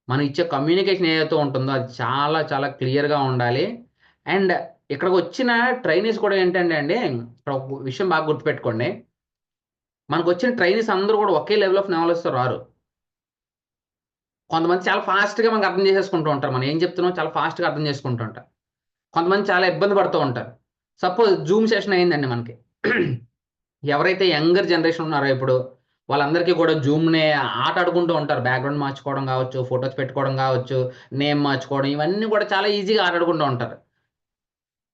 మనం ఇచ్చే కమ్యూనికేషన్ ఏదైతే ఉంటుందో అది చాలా చాలా క్లియర్గా ఉండాలి. అండ్ ఇక్కడికి వచ్చిన ట్రైనీస్ కూడా ఏంటంటే అండి, ఇక్కడ ఒక విషయం బాగా గుర్తుపెట్టుకోండి, మనకు వచ్చిన ట్రైనీస్ అందరూ కూడా ఒకే లెవెల్ ఆఫ్ నాలెడ్జ్తో రారు. కొంతమంది చాలా ఫాస్ట్గా మనకు అర్థం చేసేసుకుంటూ ఉంటారు, మనం ఏం చెప్తున్నామో చాలా ఫాస్ట్గా అర్థం చేసుకుంటూ ఉంటారు. కొంతమంది చాలా ఇబ్బంది పడుతూ ఉంటారు. సపోజ్ జూమ్ సెషన్ అయిందండి మనకి, ఎవరైతే యంగర్ జనరేషన్ ఉన్నారో ఇప్పుడు వాళ్ళందరికీ కూడా జూమ్నే ఆట ఆడుకుంటూ ఉంటారు. బ్యాక్గ్రౌండ్ మార్చుకోవడం కావచ్చు, ఫొటోస్ పెట్టుకోవడం కావచ్చు, నేమ్ మార్చుకోవడం, ఇవన్నీ కూడా చాలా ఈజీగా ఆట ఆడుకుంటూ ఉంటారు.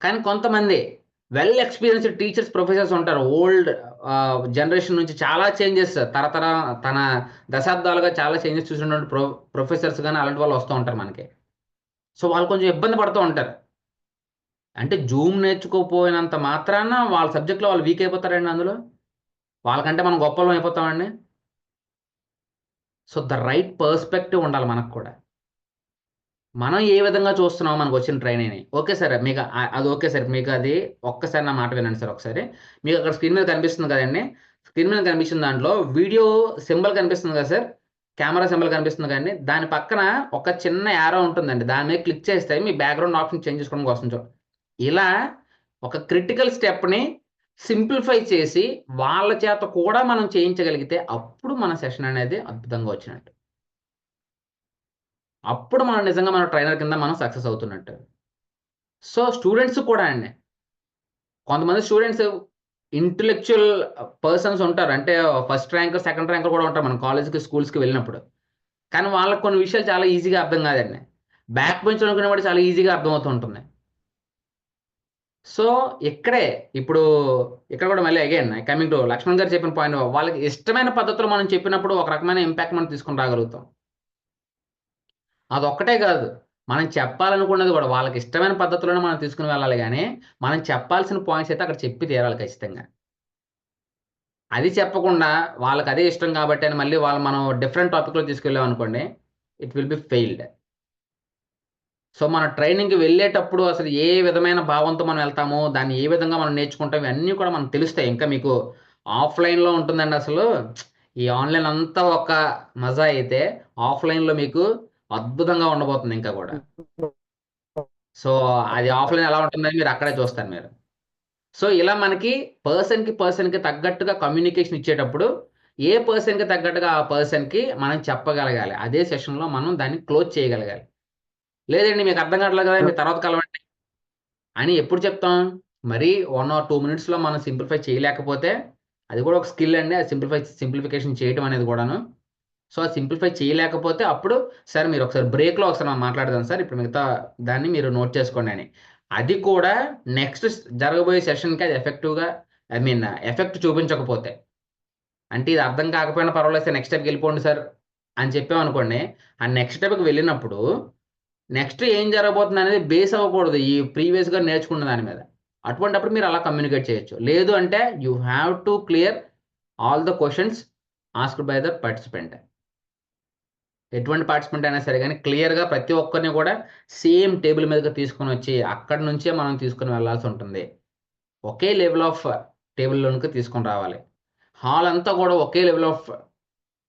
కానీ కొంతమంది వెల్ ఎక్స్పీరియన్స్డ్ టీచర్స్, ప్రొఫెసర్స్ ఉంటారు. ఓల్డ్ జనరేషన్ నుంచి చాలా చేంజెస్ తన దశాబ్దాలుగా చాలా చేంజెస్ చూసినటువంటి ప్రొఫెసర్స్ కానీ అలాంటి వాళ్ళు వస్తూ ఉంటారు మనకి. సో వాళ్ళు కొంచెం ఇబ్బంది పడుతూ ఉంటారు. అంటే జూమ్ నేర్చుకోపోయినంత మాత్రాన వాళ్ళ సబ్జెక్ట్లో వాళ్ళు వీక్ అయిపోతారండి. అందులో వాళ్ళకంటే మనం గొప్పలం అయిపోతామండి. సో ద రైట్ పర్స్పెక్టివ్ ఉండాలి మనకు కూడా. మనం ఏ విధంగా చూస్తున్నామో మనకు వచ్చిన ట్రైనింగ్ని, ఓకే సార్ మీకు అది ఓకే సార్, మీకు అది ఒక్కసారి నా మాట వినండి సార్. ఒకసారి మీకు అక్కడ స్క్రీన్ మీద కనిపిస్తుంది కదండి, స్క్రీన్ మీద కనిపిస్తున్న దాంట్లో వీడియో సింబల్ కనిపిస్తుంది కదా సార్, కెమెరా సింబల్ కనిపిస్తుంది కానీ దాని పక్కన ఒక చిన్న యారో ఉంటుందండి, దాని మీద క్లిక్ చేస్తే మీ బ్యాక్గ్రౌండ్ ఆప్షన్ చేంజ్ చేసుకోవడం కోసం చూడండి. ఇలా ఒక క్రిటికల్ స్టెప్ని సింప్లిఫై చేసి వాళ్ళ చేత కూడా మనం చేయించగలిగితే అప్పుడు మన సెషన్ అనేది అద్భుతంగా వచ్చినట్టు, అప్పుడు మనం నిజంగా మన ట్రైనర్ కింద మనం సక్సెస్ అవుతున్నట్టు. సో స్టూడెంట్స్ కూడా అండి, కొంతమంది స్టూడెంట్స్ ఇంటలెక్చువల్ పర్సన్స్ ఉంటారు, అంటే ఫస్ట్ ర్యాంకర్ సెకండ్ ర్యాంకర్ కూడా ఉంటారు మన కాలేజ్కి స్కూల్స్కి వెళ్ళినప్పుడు. కానీ వాళ్ళకి కొన్ని విషయాలు చాలా ఈజీగా అర్థం కాదండి, బ్యాక్ బెంచ్ అనుకునే వాడు చాలా ఈజీగా అర్థమవుతూ ఉంటుంది. సో ఇక్కడే ఇప్పుడు ఇక్కడ కూడా మళ్ళీ అగైన్ కమింగ్ టు లక్ష్మణ్ గారు చెప్పిన పాయింట్, వాళ్ళకి ఇష్టమైన పద్ధతిలో మనం చెప్పినప్పుడు ఒక రకమైన ఇంపాక్ట్ మనం తీసుకుని రాగలుగుతాం. అదొక్కటే కాదు, మనం చెప్పాలనుకున్నది కూడా వాళ్ళకి ఇష్టమైన పద్ధతిలోనే మనం తీసుకుని వెళ్ళాలి. కానీ మనం చెప్పాల్సిన పాయింట్స్ అయితే అక్కడ చెప్పి తీరాలి ఖచ్చితంగా. అది చెప్పకుండా వాళ్ళకి అదే ఇష్టం కాబట్టి అని మళ్ళీ మనం డిఫరెంట్ టాపిక్లో తీసుకెళ్ళాం అనుకోండి, it will be failed. So మన ట్రైనింగ్కి వెళ్ళేటప్పుడు అసలు ఏ విధమైన భావంతో మనం వెళ్తామో, దాన్ని ఏ విధంగా మనం నేర్చుకుంటాం, ఇవన్నీ కూడా మనకు తెలుస్తాయి. ఇంకా మీకు ఆఫ్లైన్లో ఉంటుందండి అసలు, ఈ ఆన్లైన్ అంతా ఒక మజా అయితే ఆఫ్లైన్లో మీకు అద్భుతంగా ఉండబోతుంది ఇంకా కూడా. సో అది ఆఫ్లైన్ ఎలా ఉంటుందని మీరు అక్కడే చూస్తారు మీరు. సో ఇలా మనకి పర్సన్కి తగ్గట్టుగా కమ్యూనికేషన్ ఇచ్చేటప్పుడు ఏ పర్సన్కి తగ్గట్టుగా ఆ పర్సన్కి మనం చెప్పగలగాలి, అదే సెషన్లో మనం దాన్ని క్లోజ్ చేయగలగాలి. లేదండి మీకు అర్థం కావట్లేదు కదా, మీరు తర్వాత కలవండి అని ఎప్పుడు చెప్తాం? మరి 1 or 2 minutesలో మనం సింప్లిఫై చేయలేకపోతే అది కూడా ఒక స్కిల్ అండి. అది సింప్లిఫికేషన్ చేయడం అనేది కూడాను. సో అది సింప్లిఫై చేయలేకపోతే అప్పుడు సార్ మీరు ఒకసారి బ్రేక్లో ఒకసారి మనం మాట్లాడదాం సార్, ఇప్పుడు మిగతా దాన్ని మీరు నోట్ చేసుకోండి అని. అది కూడా నెక్స్ట్ జరగబోయే సెషన్కి అది ఎఫెక్టివ్గా ఎఫెక్ట్ చూపించకపోతే, అంటే ఇది అర్థం కాకపోయినా పర్వాలేదు సార్ నెక్స్ట్ స్టెప్కి వెళ్ళిపోండి సార్ అని చెప్పామనుకోండి, ఆ నెక్స్ట్ స్టెప్కి వెళ్ళినప్పుడు నెక్స్ట్ ఏం జరగబోతుంది అనేది బేస్ అవ్వకూడదు ఈ ప్రీవియస్గా నేర్చుకున్న దాని మీద. అటువంటిప్పుడు మీరు అలా కమ్యూనికేట్ చేయొచ్చు. లేదు అంటే you have to clear all the questions asked by the participant. ఎటువంటి పార్టిసిపెంట్ అయినా సరే కానీ క్లియర్గా ప్రతి ఒక్కరిని కూడా సేమ్ టేబుల్ మీదకి తీసుకొని వచ్చి అక్కడి నుంచే మనం తీసుకుని వెళ్ళాల్సి ఉంటుంది. ఒకే లెవెల్ ఆఫ్ టేబుల్లోనికి తీసుకొని రావాలి. హాల్ అంతా కూడా ఒకే లెవెల్ ఆఫ్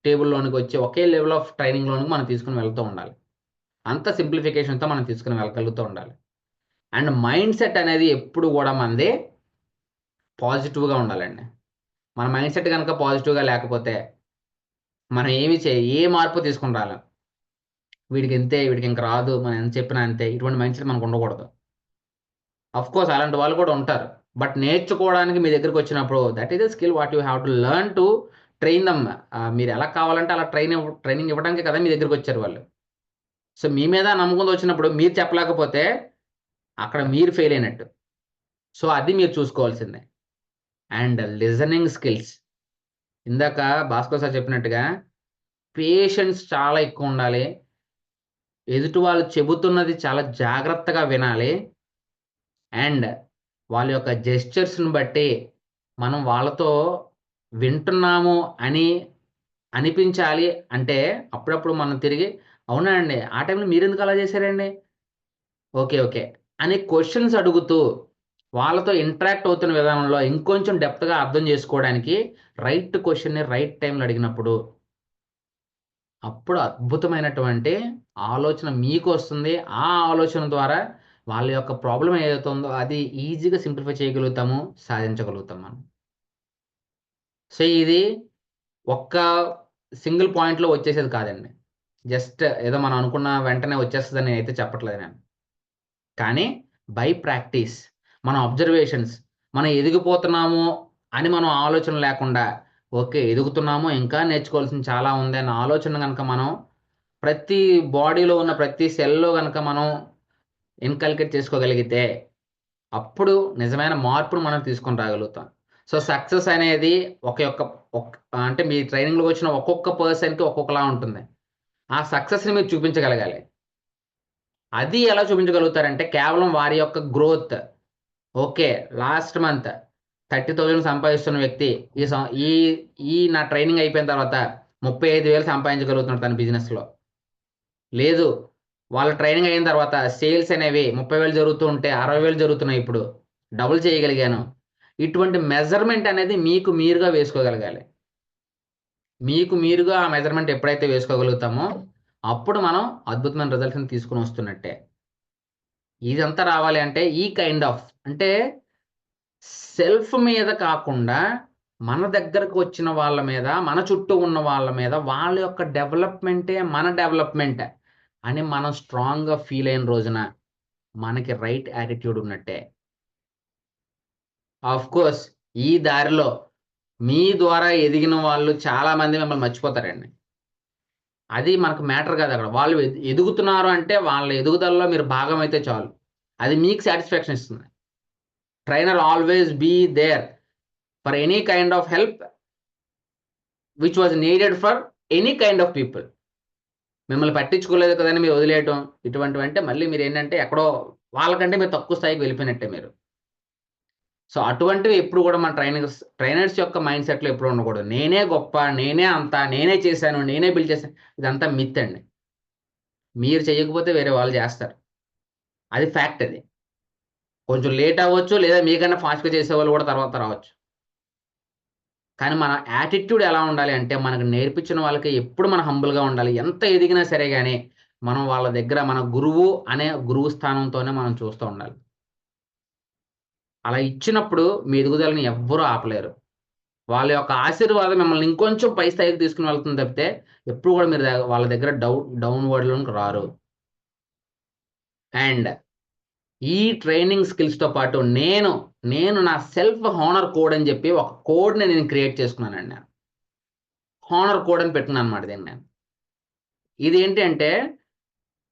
టేబుల్లోనికి వచ్చి ఒకే లెవెల్ ఆఫ్ ట్రైనింగ్లోనికి మనం తీసుకుని వెళ్తూ ఉండాలి. అంత సింప్లిఫికేషన్తో మనం తీసుకుని వెళ్ళగలుగుతూ ఉండాలి. అండ్ మైండ్ సెట్ అనేది ఎప్పుడు కూడా మనది పాజిటివ్గా ఉండాలండి. మన మైండ్ సెట్ కనుక పాజిటివ్గా లేకపోతే మనం ఏ మార్పు తీసుకుని రాలేం. వీడికి ఇంతే, వీడికి ఇంక రాదు, మనం ఎంత చెప్పినా అంతే, ఇటువంటి మైండ్ సెట్ మనకు ఉండకూడదు. అఫ్ కోర్స్ అలాంటి వాళ్ళు కూడా ఉంటారు. బట్ నేర్చుకోవడానికి మీ దగ్గరికి వచ్చినప్పుడు that is the skill what you have to learn to train them. మీరు ఎలా కావాలంటే అలా ట్రైనింగ్ ఇవ్వడానికి కదా మీ దగ్గరికి వచ్చారు వాళ్ళు. సో మీ మీద నమ్మకంతో వచ్చినప్పుడు మీరు చెప్పలేకపోతే అక్కడ మీరు ఫెయిల్ అయినట్టు. సో అది మీరు చూసుకోవాల్సిందే. అండ్ లిజనింగ్ స్కిల్స్, ఇందాక భాస్కర్ సార్ చెప్పినట్టుగా పేషెన్స్ చాలా ఎక్కువ ఉండాలి. ఎదుటి వాళ్ళు చెబుతున్నది చాలా జాగ్రత్తగా వినాలి. అండ్ వాళ్ళ యొక్క జెస్చర్స్ని బట్టి మనం వాళ్ళతో వింటున్నాము అని అనిపించాలి. అంటే అప్పుడప్పుడు మనం తిరిగి అవునా అండి, ఆ టైంలో మీరు ఎందుకు అలా చేశారండి, ఓకే ఓకే అనే క్వశ్చన్స్ అడుగుతూ వాళ్ళతో ఇంటరాక్ట్ అవుతున్న విధానంలో ఇంకొంచెం డెప్త్గా అర్థం చేసుకోవడానికి రైట్ క్వశ్చన్ని రైట్ టైంలో అడిగినప్పుడు అప్పుడు అద్భుతమైనటువంటి ఆలోచన మీకు వస్తుంది. ఆ ఆలోచన ద్వారా వాళ్ళ యొక్క ప్రాబ్లం ఏదైతే ఉందో అది ఈజీగా సింప్లిఫై చేయగలుగుతాము, సాధించగలుగుతాం మనం. సో ఇది ఒక్క సింగిల్ పాయింట్లో వచ్చేసేది కాదండి. జస్ట్ ఏదో మనం అనుకున్న వెంటనే వచ్చేస్తుందని నేనైతే చెప్పట్లేదు నేను. కానీ బై ప్రాక్టీస్ మన అబ్జర్వేషన్స్, మనం ఎదిగిపోతున్నాము అని మనం ఆలోచన లేకుండా ఓకే ఎదుగుతున్నాము ఇంకా నేర్చుకోవాల్సింది చాలా ఉంది అన్న ఆలోచన కనుక మనం ప్రతి బాడీలో ఉన్న ప్రతి సెల్లో కనుక మనం ఇన్కల్కేట్ చేసుకోగలిగితే అప్పుడు నిజమైన మార్పును మనం తీసుకొని రాగలుగుతాం. సో సక్సెస్ అనేది అంటే మీ ట్రైనింగ్లో వచ్చిన ఒక్కొక్క పర్సన్కి ఒక్కొక్కలా ఉంటుంది. ఆ సక్సెస్ని మీరు చూపించగలగాలి. అది ఎలా చూపించగలుగుతారంటే కేవలం వారి యొక్క గ్రోత్. ఓకే లాస్ట్ మంత్ 30,000 సంపాదిస్తున్న వ్యక్తి ఈ నా ట్రైనింగ్ అయిపోయిన తర్వాత 35,000 సంపాదించగలుగుతున్నాడు తన బిజినెస్లో. లేదు వాళ్ళ ట్రైనింగ్ అయిన తర్వాత సేల్స్ అనేవి 30,000 జరుగుతూ ఉంటే 60,000 జరుగుతున్నాయి, ఇప్పుడు డబుల్ చేయగలిగాను. ఇటువంటి మెజర్మెంట్ అనేది మీకు మీరుగా వేసుకోగలగాలి. మీకు మీరుగా ఆ మెజర్మెంట్ ఎప్పుడైతే వేసుకోగలుగుతామో అప్పుడు మనం అద్భుతమైన రిజల్ట్స్ని తీసుకుని వస్తున్నట్టే. ఇదంతా రావాలి అంటే ఈ కైండ్ ఆఫ్ అంటే సెల్ఫ్ మీద కాకుండా మన దగ్గరకు వచ్చిన వాళ్ళ మీద, మన చుట్టూ ఉన్న వాళ్ళ మీద వాళ్ళ యొక్క డెవలప్మెంటే మన డెవలప్మెంట్ అని మనం స్ట్రాంగ్గా ఫీల్ అయిన రోజున మనకి రైట్ యాటిట్యూడ్ ఉన్నట్టే. ఆఫ్ కోర్స్ ఈ దారిలో మీ ద్వారా ఎదిగిన వాళ్ళు చాలామంది మిమ్మల్ని మర్చిపోతారండి. అది మనకు మ్యాటర్ కాదు. అక్కడ వాళ్ళు ఎదుగుతున్నారు అంటే వాళ్ళ ఎదుగుదలలో మీరు భాగం అయితే చాలు, అది మీకు సాటిస్ఫాక్షన్ ఇస్తుంది. Trainer always be there for any kind of help which was needed for any kind of people. మిమ్మల్ని పట్టించుకోలేదు కదని మీరు వదిలేయటం ఇటువంటివి అంటే మళ్ళీ మీరు ఏంటంటే ఎక్కడో వాళ్ళకంటే మీరు తక్కువ స్థాయికి వెళ్ళిపోయినట్టే మీరు. సో అటువంటివి ఎప్పుడు కూడా మన ట్రైనర్స్ యొక్క మైండ్ సెట్లో ఎప్పుడు ఉండకూడదు. నేనే గొప్ప, నేనే అంతా, నేనే చేశాను, నేనే బిల్డ్ చేశాను, ఇదంతా మిత్ అండి. మీరు చేయకపోతే వేరే వాళ్ళు చేస్తారు, అది ఫ్యాక్ట్. అది కొంచెం లేట్ అవ్వచ్చు, లేదా మీకన్నా ఫాస్ట్గా చేసేవాళ్ళు కూడా తర్వాత రావచ్చు. కానీ మన యాటిట్యూడ్ ఎలా ఉండాలి అంటే మనకు నేర్పించిన వాళ్ళకి ఎప్పుడు మన హంబుల్గా ఉండాలి. ఎంత ఎదిగినా సరే కానీ మనం వాళ్ళ దగ్గర మన గురువు అనే గురువు స్థానంతోనే మనం చూస్తూ ఉండాలి. అలా ఇచ్చినప్పుడు మీ ఎదుగుదలని ఎవ్వరూ ఆపలేరు. వాళ్ళ యొక్క ఆశీర్వాదం మిమ్మల్ని ఇంకొంచెం పై స్థాయికి తీసుకుని వెళ్తుంది తప్పితే ఎప్పుడు కూడా మీరు వాళ్ళ దగ్గర డౌన్వర్డ్లోకి రారు. అండ్ ఈ ట్రైనింగ్ స్కిల్స్తో పాటు నేను నా సెల్ఫ్ హానర్ కోడ్ అని చెప్పి ఒక కోడ్ని నేను క్రియేట్ చేసుకున్నానండి. నేను హానర్ కోడ్ అని పెట్టుకున్నాను అనమాట దీన్ని నేను. ఇది ఏంటి అంటే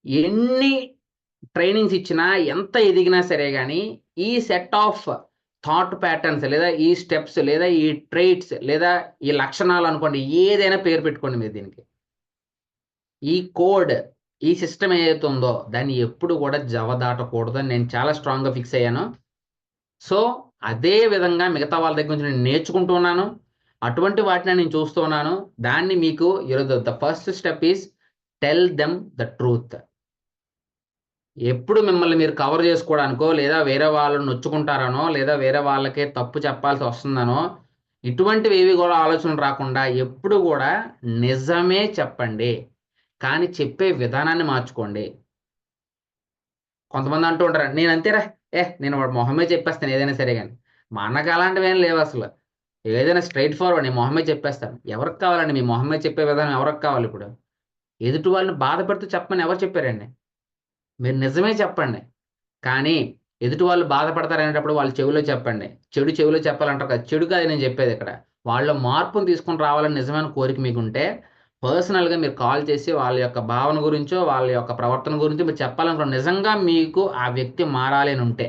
ఎన్ని ట్రైనింగ్స్ ఇచ్చినా ఎంత ఎదిగినా సరే కానీ ఈ సెట్ ఆఫ్ థాట్ ప్యాటర్న్స్ లేదా ఈ స్టెప్స్ లేదా ఈ ట్రైట్స్ లేదా ఈ లక్షణాలు అనుకోండి, ఏదైనా పేరు పెట్టుకోండి మీరు దీనికి. ఈ కోడ్ ఈ సిస్టమ్ ఏదైతే ఉందో దాన్ని ఎప్పుడు కూడా జవదాటకూడదు అని నేను చాలా స్ట్రాంగ్గా ఫిక్స్ అయ్యాను. సో అదే విధంగా మిగతా వాళ్ళ దగ్గర నుంచి నేను నేర్చుకుంటున్నాను. అటువంటి వాటిని నేను చూస్తున్నాను. దాన్ని మీకు ఈరోజు the first step is tell them the truth. ఎప్పుడు మిమ్మల్ని మీరు కవర్ చేసుకోవడానికో లేదా వేరే వాళ్ళని నొచ్చుకుంటారనో లేదా వేరే వాళ్ళకే తప్పు చెప్పాల్సి వస్తుందనో ఇటువంటివి ఏవి కూడా ఆలోచన రాకుండా ఎప్పుడు కూడా నిజమే చెప్పండి, కానీ చెప్పే విధానాన్ని మార్చుకోండి. కొంతమంది అంటూ ఉంటారు, నేను అంతేరా, నేను వాడు మొహమే చెప్పేస్తాను ఏదైనా సరే, కానీ మనకు అలాంటివి ఏం లేవు అసలు. ఏదైనా స్ట్రైట్ ఫార్వర్డ్ నేను మొహమే చెప్పేస్తాను. ఎవరికి కావాలండి మీ మొహమే చెప్పే విధానం? ఎవరికి కావాలి? ఇప్పుడు ఎదుటి వాళ్ళని బాధపడుతూ చెప్పమని ఎవరు చెప్పారండి? మీరు నిజమే చెప్పండి, కానీ ఎదుటి వాళ్ళు బాధపడతారు అనేటప్పుడు వాళ్ళ చెవిలో చెప్పండి. చెవిలో చెప్పాలంటారు కదా, చెడు కాదు నేను చెప్పేది ఇక్కడ. వాళ్ళ మార్పును తీసుకొని రావాలని నిజమైన కోరిక మీకుంటే పర్సనల్గా మీరు కాల్ చేసి వాళ్ళ యొక్క భావన గురించో వాళ్ళ యొక్క ప్రవర్తన గురించి మీరు చెప్పాలనుకున్న, నిజంగా మీకు ఆ వ్యక్తి మారాలి అని ఉంటే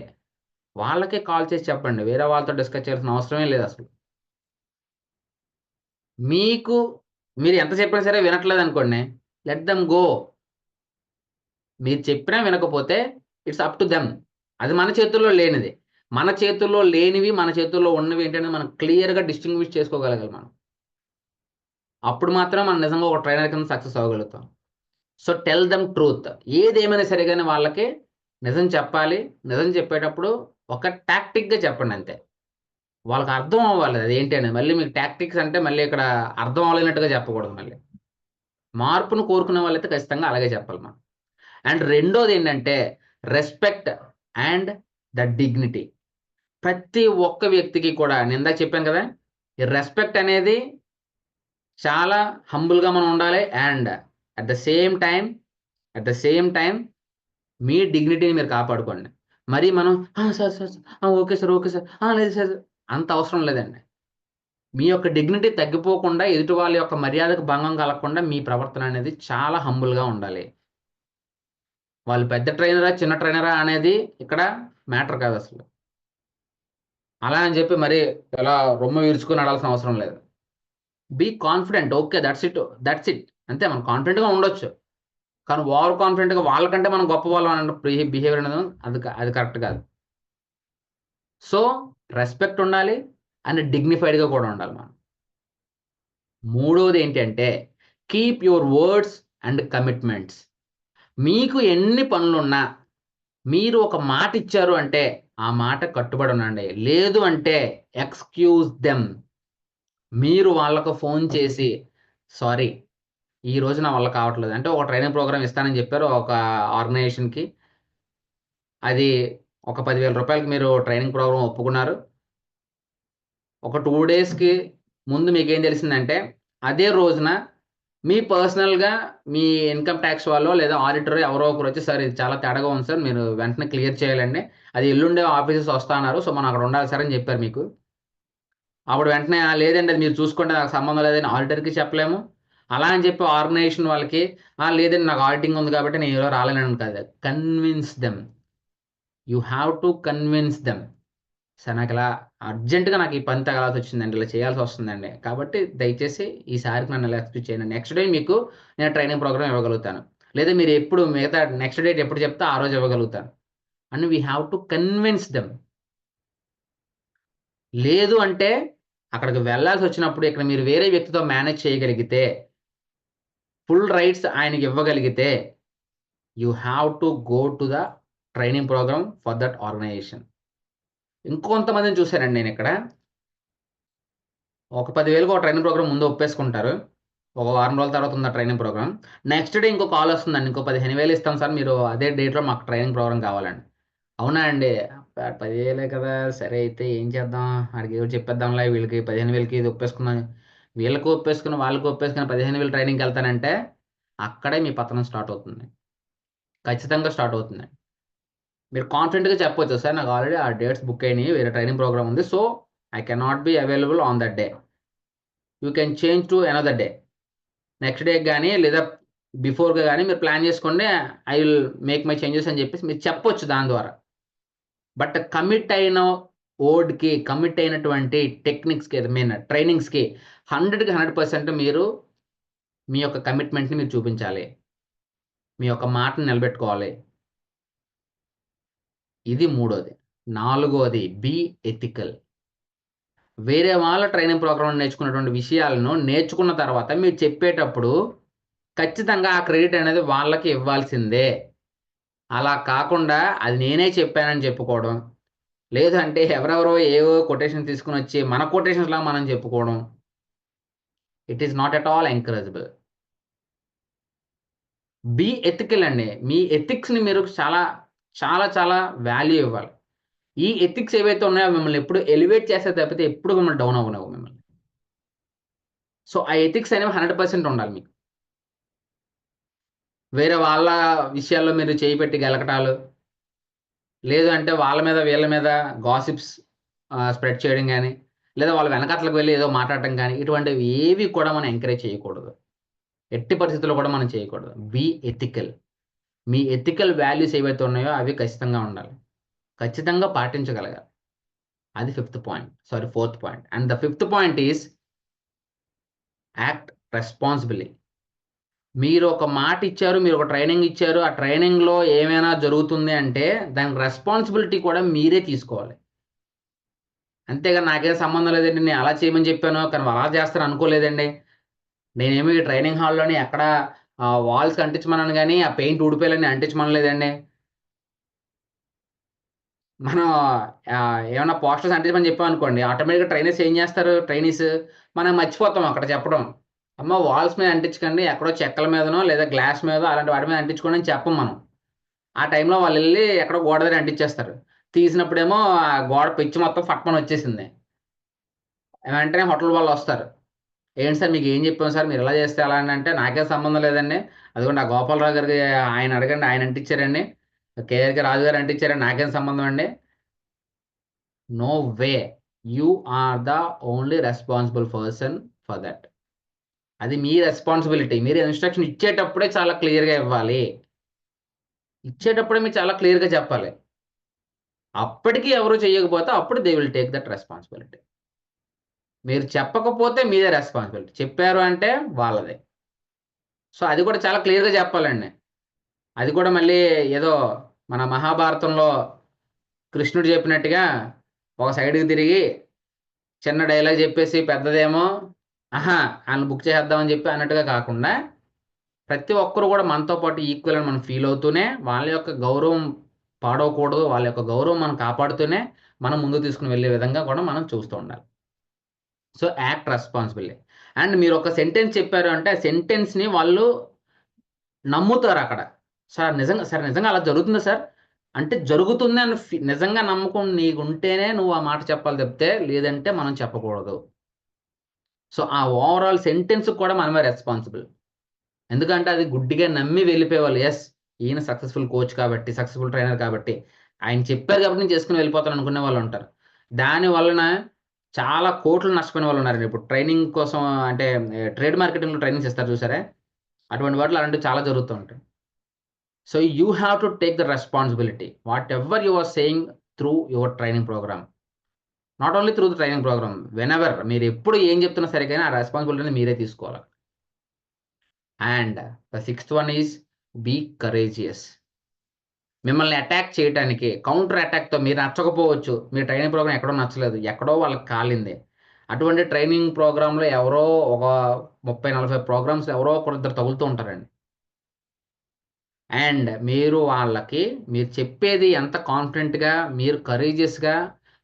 వాళ్ళకే కాల్ చేసి చెప్పండి. వేరే వాళ్ళతో డిస్కస్ చేయాల్సిన అవసరమే లేదు అసలు. మీరు ఎంత చెప్పినా సరే వినట్లేదు అనుకోండి, లెట్ దెమ్ గో. మీరు చెప్పినా వినకపోతే ఇట్స్ అప్ టు దెమ్. అది మన చేతుల్లో లేనిది. మన చేతుల్లో లేనివి మన చేతుల్లో ఉన్నవి ఏంటంటే మనం క్లియర్గా డిస్టింగ్విష్ చేసుకోగలగాలి మనం. అప్పుడు మాత్రమే మనం నిజంగా ఒక ట్రైనర్ కింద సక్సెస్ అవ్వగలుగుతాం. So tell them truth. ఏదేమైనా సరే కానీ వాళ్ళకి నిజం చెప్పాలి. నిజం చెప్పేటప్పుడు ఒక టాక్టిక్గా చెప్పండి అంతే. వాళ్ళకి అర్థం అవ్వాలి అది ఏంటి అనేది. మళ్ళీ మీకు టాక్టిక్స్ అంటే మళ్ళీ ఇక్కడ అర్థం అవ్వలేనట్టుగా చెప్పకూడదు. మళ్ళీ మార్పును కోరుకునే వాళ్ళైతే ఖచ్చితంగా అలాగే చెప్పాలి మనం. అండ్ రెండోది ఏంటంటే రెస్పెక్ట్ అండ్ ద డిగ్నిటీ. ప్రతి ఒక్క వ్యక్తికి కూడా నేను ఇందాక చెప్పాను కదా, ఈ రెస్పెక్ట్ అనేది చాలా హంబుల్గా మనం ఉండాలి. And at the same time మీ డిగ్నిటీని మీరు కాపాడుకోండి. మరి మనం సార్ ఓకే సార్ లేదు సార్ అంత అవసరం లేదండి. మీ యొక్క డిగ్నిటీ తగ్గిపోకుండా ఎదుటి వాళ్ళ యొక్క మర్యాదకు భంగం కలగకుండా మీ ప్రవర్తన అనేది చాలా హంబుల్గా ఉండాలి. వాళ్ళు పెద్ద ట్రైనరా చిన్న ట్రైనరా అనేది ఇక్కడ మ్యాటర్ కాదు అసలు. అలా అని చెప్పి మరి ఇలా రొమ్మ విరుచుకుని నడాల్సిన అవసరం లేదు. Be confident. Okay, that's it అంతే. మనం కాన్ఫిడెంట్గా ఉండొచ్చు, కానీ ఓవర్ కాన్ఫిడెంట్గా వాళ్ళకంటే మనం గొప్ప వాళ్ళం అన్న బిహేవియర్ అనేది అది కరెక్ట్ కాదు. సో రెస్పెక్ట్ ఉండాలి అండ్ డిగ్నిఫైడ్గా కూడా ఉండాలి మనం. మూడవది ఏంటంటే keep your words and commitments. మీకు ఎన్ని పనులున్నా మీరు ఒక మాట ఇచ్చారు అంటే ఆ మాట కట్టుబడి ఉండండి. లేదు అంటే ఎక్స్క్యూజ్ దెమ్. మీరు వాళ్ళకు ఫోన్ చేసి సారీ ఈ రోజు నా వల్ల కావట్లేదు అంటే, ఒక ట్రైనింగ్ ప్రోగ్రామ్ ఇస్తానని చెప్పారు ఒక ఆర్గనైజేషన్కి, అది ఒక 10,000 రూపాయలకి మీరు ట్రైనింగ్ ప్రోగ్రామ్ ఒప్పుకున్నారు. ఒక 2 డేస్కి ముందు మీకేం తెలిసిందంటే అదే రోజున మీ పర్సనల్గా మీ ఇన్కమ్ ట్యాక్స్ వాళ్ళు లేదా ఆడిటర్ ఎవరో ఒకరు వచ్చి, సార్ ఇది చాలా తేడాగా ఉంది సార్, మీరు వెంటనే క్లియర్ చేయాలండి, అది ఎల్లుండే ఆఫీసెస్ వస్తా అన్నారు, సో మనం అక్కడ ఉండాలి సార్ అని చెప్పారు మీకు. అప్పుడు వెంటనే లేదండి అది మీరు చూసుకుంటే నాకు సంబంధం లేదని ఆడిటర్కి చెప్పలేము. అలా అని చెప్పి ఆర్గనైజేషన్ వాళ్ళకి లేదండి నాకు ఆడిటింగ్ ఉంది కాబట్టి నేను ఎవరో రాలేనని కాదు. Convince them. You have to convince them. Sir నాకు ఇలా అర్జెంటుగా నాకు ఈ పని తగలాల్సి వచ్చిందండి, ఇలా చేయాల్సి వస్తుందండి, కాబట్టి దయచేసి ఈసారికి నన్ను ఇలా ఎక్స్క్యూజ్ చేయండి. నెక్స్ట్ డే మీకు నేను ట్రైనింగ్ ప్రోగ్రామ్ ఇవ్వగలుగుతాను, లేదా మీరు ఎప్పుడు మిగతా నెక్స్ట్ డేట్ ఎప్పుడు చెప్తే ఆ రోజు ఇవ్వగలుగుతాను and we have to convince them. లేదు అంటే అక్కడికి వెళ్ళాల్సి వచ్చినప్పుడు ఇక్కడ మీరు వేరే వ్యక్తితో మేనేజ్ చేయగలిగితే, ఫుల్ రైట్స్ ఆయనకి ఇవ్వగలిగితే, you have to go to the training program for that organization. ఇంకొంతమందిని చూశానండి నేను ఇక్కడ, ఒక 10,000కి ఒక ట్రైనింగ్ ప్రోగ్రామ్ ముందు ఒప్పేసుకుంటారు. ఒక వారం రోజుల తర్వాత ఉన్న ట్రైనింగ్ ప్రోగ్రామ్, నెక్స్ట్ డే ఇంకో కాల్ వస్తుందండి, ఇంకో 15,000 ఇస్తాం సార్, మీరు అదే డేట్లో మాకు ట్రైనింగ్ ప్రోగ్రామ్ కావాలండి. అవునా అండి, 10,000 కదా, సరే అయితే ఏం చేద్దాం, అడిగి ఎవరు చెప్పేద్దాంలే, వీళ్ళకి 15,000కి ఇది ఒప్పేసుకున్నాను, వీళ్ళకి ఒప్పేసుకుని వాళ్ళకి ఒప్పేసుకుని 15,000 ట్రైనింగ్కి వెళ్తానంటే అక్కడే మీ పతనం స్టార్ట్ అవుతుంది, ఖచ్చితంగా స్టార్ట్ అవుతుంది. మీరు కాన్ఫిడెంట్గా చెప్పొచ్చు, సార్ నాకు ఆల్రెడీ ఆ డేట్స్ బుక్ అయినాయి, వేరే ట్రైనింగ్ ప్రోగ్రామ్ ఉంది, so I cannot be available on that day, you can change to another day. Next day కానీ లేదా బిఫోర్గా కానీ మీరు ప్లాన్ చేసుకోండి, I will make my changes అని చెప్పేసి మీరు చెప్పొచ్చు దాని ద్వారా. బట్ కమిట్ అయిన వర్డ్కి, కమిట్ అయినటువంటి టెక్నిక్స్కి, మీన్ ట్రైనింగ్స్కి 100కి 100% మీరు మీ యొక్క కమిట్మెంట్ని మీరు చూపించాలి, మీ యొక్క మాటను నిలబెట్టుకోవాలి. ఇది మూడోది. నాలుగోది బీ ఎథికల్. వేరే వాళ్ళ ట్రైనింగ్ ప్రోగ్రామ్ నేర్చుకున్నటువంటి విషయాలను నేర్చుకున్న తర్వాత మీరు చెప్పేటప్పుడు ఖచ్చితంగా ఆ క్రెడిట్ అనేది వాళ్ళకి ఇవ్వాల్సిందే. అలా కాకుండా అది నేనే చెప్పానని చెప్పుకోవడం, లేదంటే ఎవరెవరో ఏవో కొటేషన్ తీసుకుని వచ్చి మన కొటేషన్స్లా మనం చెప్పుకోవడం, it is not at all encourageable. Be ethical అండి. మీ ఎథిక్స్ని మీరు చాలా చాలా చాలా వాల్యూ ఇవ్వాలి. ఈ ఎథిక్స్ ఏవైతే ఉన్నాయో మిమ్మల్ని ఎప్పుడు ఎలివేట్ చేస్తే తప్పితే ఎప్పుడు మిమ్మల్ని డౌన్ అవ్వలేవు మిమ్మల్ని. సో ఆ ఎథిక్స్ అనేవి 100% ఉండాలి మీకు. వేరే వాళ్ళ విషయాల్లో మీరు చేయి పెట్టి గెలకటాలు, లేదు అంటే వాళ్ళ మీద వీళ్ళ మీద గాసిప్స్ స్ప్రెడ్ చేయడం కానీ, లేదా వాళ్ళ వెనకట్లకు వెళ్ళి ఏదో మాట్లాడటం కానీ, ఇటువంటివి ఏవి కూడా మనం ఎంకరేజ్ చేయకూడదు. ఎట్టి పరిస్థితుల్లో కూడా మనం చేయకూడదు. Be ethical. మీ ఎథికల్ వాల్యూస్ ఏవైతే ఉన్నాయో అవి ఖచ్చితంగా ఉండాలి, ఖచ్చితంగా పాటించగలగాలి. అది fourth point. And the fifth point is act responsibly. మీరు ఒక మాట ఇచ్చారు, మీరు ఒక ట్రైనింగ్ ఇచ్చారు, ఆ ట్రైనింగ్లో ఏమైనా జరుగుతుంది అంటే దానికి రెస్పాన్సిబిలిటీ కూడా మీరే తీసుకోవాలి. అంతేగాని నాకేం సంబంధం లేదండి, నేను అలా చేయమని చెప్పాను కానీ వాళ్ళు అలా చేస్తారు అనుకోలేదండి, నేనేమి ట్రైనింగ్ హాల్లోని ఎక్కడ వాల్స్కి అంటించమన్నాను కానీ ఆ పెయింట్ ఊడిపోయాలని అంటించమనలేదండి, మనం ఏమైనా పోస్టర్స్ అంటించమని చెప్పాం అనుకోండి, ఆటోమేటిక్గా ట్రైనర్స్ ఏం చేస్తారు, మనం మర్చిపోతాం అక్కడ చెప్పడం, అమ్మ వాల్స్ మీద అంటించకండి, ఎక్కడో చెక్కల మీదనో లేదా గ్లాస్ మీదో అలాంటి వాటి మీద అంటించుకోండి అని చెప్పం మనం. ఆ టైంలో వాళ్ళు వెళ్ళి ఎక్కడో గోడ దగ్గర అంటించేస్తారు. తీసినప్పుడేమో ఆ గోడ పిచ్చి మొత్తం ఫట్మని వచ్చేసింది. వెంటనే హోటల్ వాళ్ళు వస్తారు, ఏంటి సార్ మీకు ఏం చెప్పాం సార్, మీరు ఎలా చేస్తే అలా అని అంటే నాకేం సంబంధం లేదండి, అదిగోండి ఆ గోపాలరావు గారికి ఆయన అడగండి, ఆయన అంటించారండి, కేఆర్కే రాజు గారు అంటించారండి, నాకేం సంబంధం అండి. No way, you are the only responsible person for that. అది మీ రెస్పాన్సిబిలిటీ. మీరు ఇన్స్ట్రక్షన్ ఇచ్చేటప్పుడే చాలా క్లియర్గా ఇవ్వాలి, ఇచ్చేటప్పుడే మీరు చాలా క్లియర్గా చెప్పాలి. అప్పటికీ ఎవరు చేయకపోతే అప్పుడు they will take that responsibility. మీరు చెప్పకపోతే మీదే రెస్పాన్సిబిలిటీ, చెప్పారు అంటే వాళ్ళదే. సో అది కూడా చాలా క్లియర్గా చెప్పాలండి. అది కూడా మళ్ళీ ఏదో మన మహాభారతంలో కృష్ణుడు చెప్పినట్టుగా ఒక సైడ్కి తిరిగి చిన్న డైలాగ్ చెప్పేసి పెద్దదేమో ఆయన బుక్ చేద్దామని చెప్పి అన్నట్టుగా కాకుండా, ప్రతి ఒక్కరు కూడా మనతో పాటు ఈక్వల్ అని మనం ఫీల్ అవుతూనే, వాళ్ళ యొక్క గౌరవం పాడవకూడదు, వాళ్ళ యొక్క గౌరవం మనం కాపాడుతూనే మనం ముందుకు తీసుకుని వెళ్ళే విధంగా కూడా మనం చూస్తూ ఉండాలి. So act responsibility. అండ్ మీరు ఒక సెంటెన్స్ చెప్పారు అంటే ఆ సెంటెన్స్ని వాళ్ళు నమ్ముతారు అక్కడ. సార్ నిజంగా అలా జరుగుతుందా సార్ అంటే జరుగుతుంది అని నిజంగా నమ్మకం నీకు ఉంటేనే నువ్వు ఆ మాట చెప్పాలి తప్పితే లేదంటే మనం చెప్పకూడదు. సో ఆ ఓవరాల్ సెంటెన్స్ కూడా మనమే రెస్పాన్సిబుల్. ఎందుకంటే అది గుడ్డిగా నమ్మి వెళ్ళిపోయేవాళ్ళు, ఎస్ ఈయన సక్సెస్ఫుల్ కోచ్ కాబట్టి, సక్సెస్ఫుల్ ట్రైనర్ కాబట్టి, ఆయన చెప్పారు కాబట్టి నేను చేసుకుని వెళ్ళిపోతాను అనుకునే వాళ్ళు ఉంటారు. దాని వలన చాలా కోట్లు నష్టపోయిన వాళ్ళు ఉన్నారండి. ఇప్పుడు ట్రైనింగ్ కోసం అంటే ట్రేడ్ మార్కెటింగ్లో ట్రైనింగ్స్ ఇస్తారు చూసారా, అటువంటి వాటిలో అలాంటివి చాలా జరుగుతూ ఉంటాయి. So you have to take the responsibility whatever you are saying through your training programme, not only through the training programme, whenever మీరు ఎప్పుడు ఏం చెప్తున్నా సరే కానీ ఆ రెస్పాన్సిబిలిటీని మీరే తీసుకోవాలి. And the sixth one is be courageous. మిమ్మల్ని అటాక్ చేయడానికి కౌంటర్ అటాక్తో మీరు నచ్చకపోవచ్చు, మీ ట్రైనింగ్ ప్రోగ్రామ్ ఎక్కడో నచ్చలేదు, ఎక్కడో వాళ్ళకి కాలింది, అటువంటి ట్రైనింగ్ ప్రోగ్రాంలో ఎవరో ఒక 30-40 ప్రోగ్రామ్స్ ఎవరో ఒకరిద్దరు తగులుతూ ఉంటారండి. అండ్ మీరు వాళ్ళకి మీరు చెప్పేది ఎంత కాన్ఫిడెంట్గా, మీరు కరేజియస్గా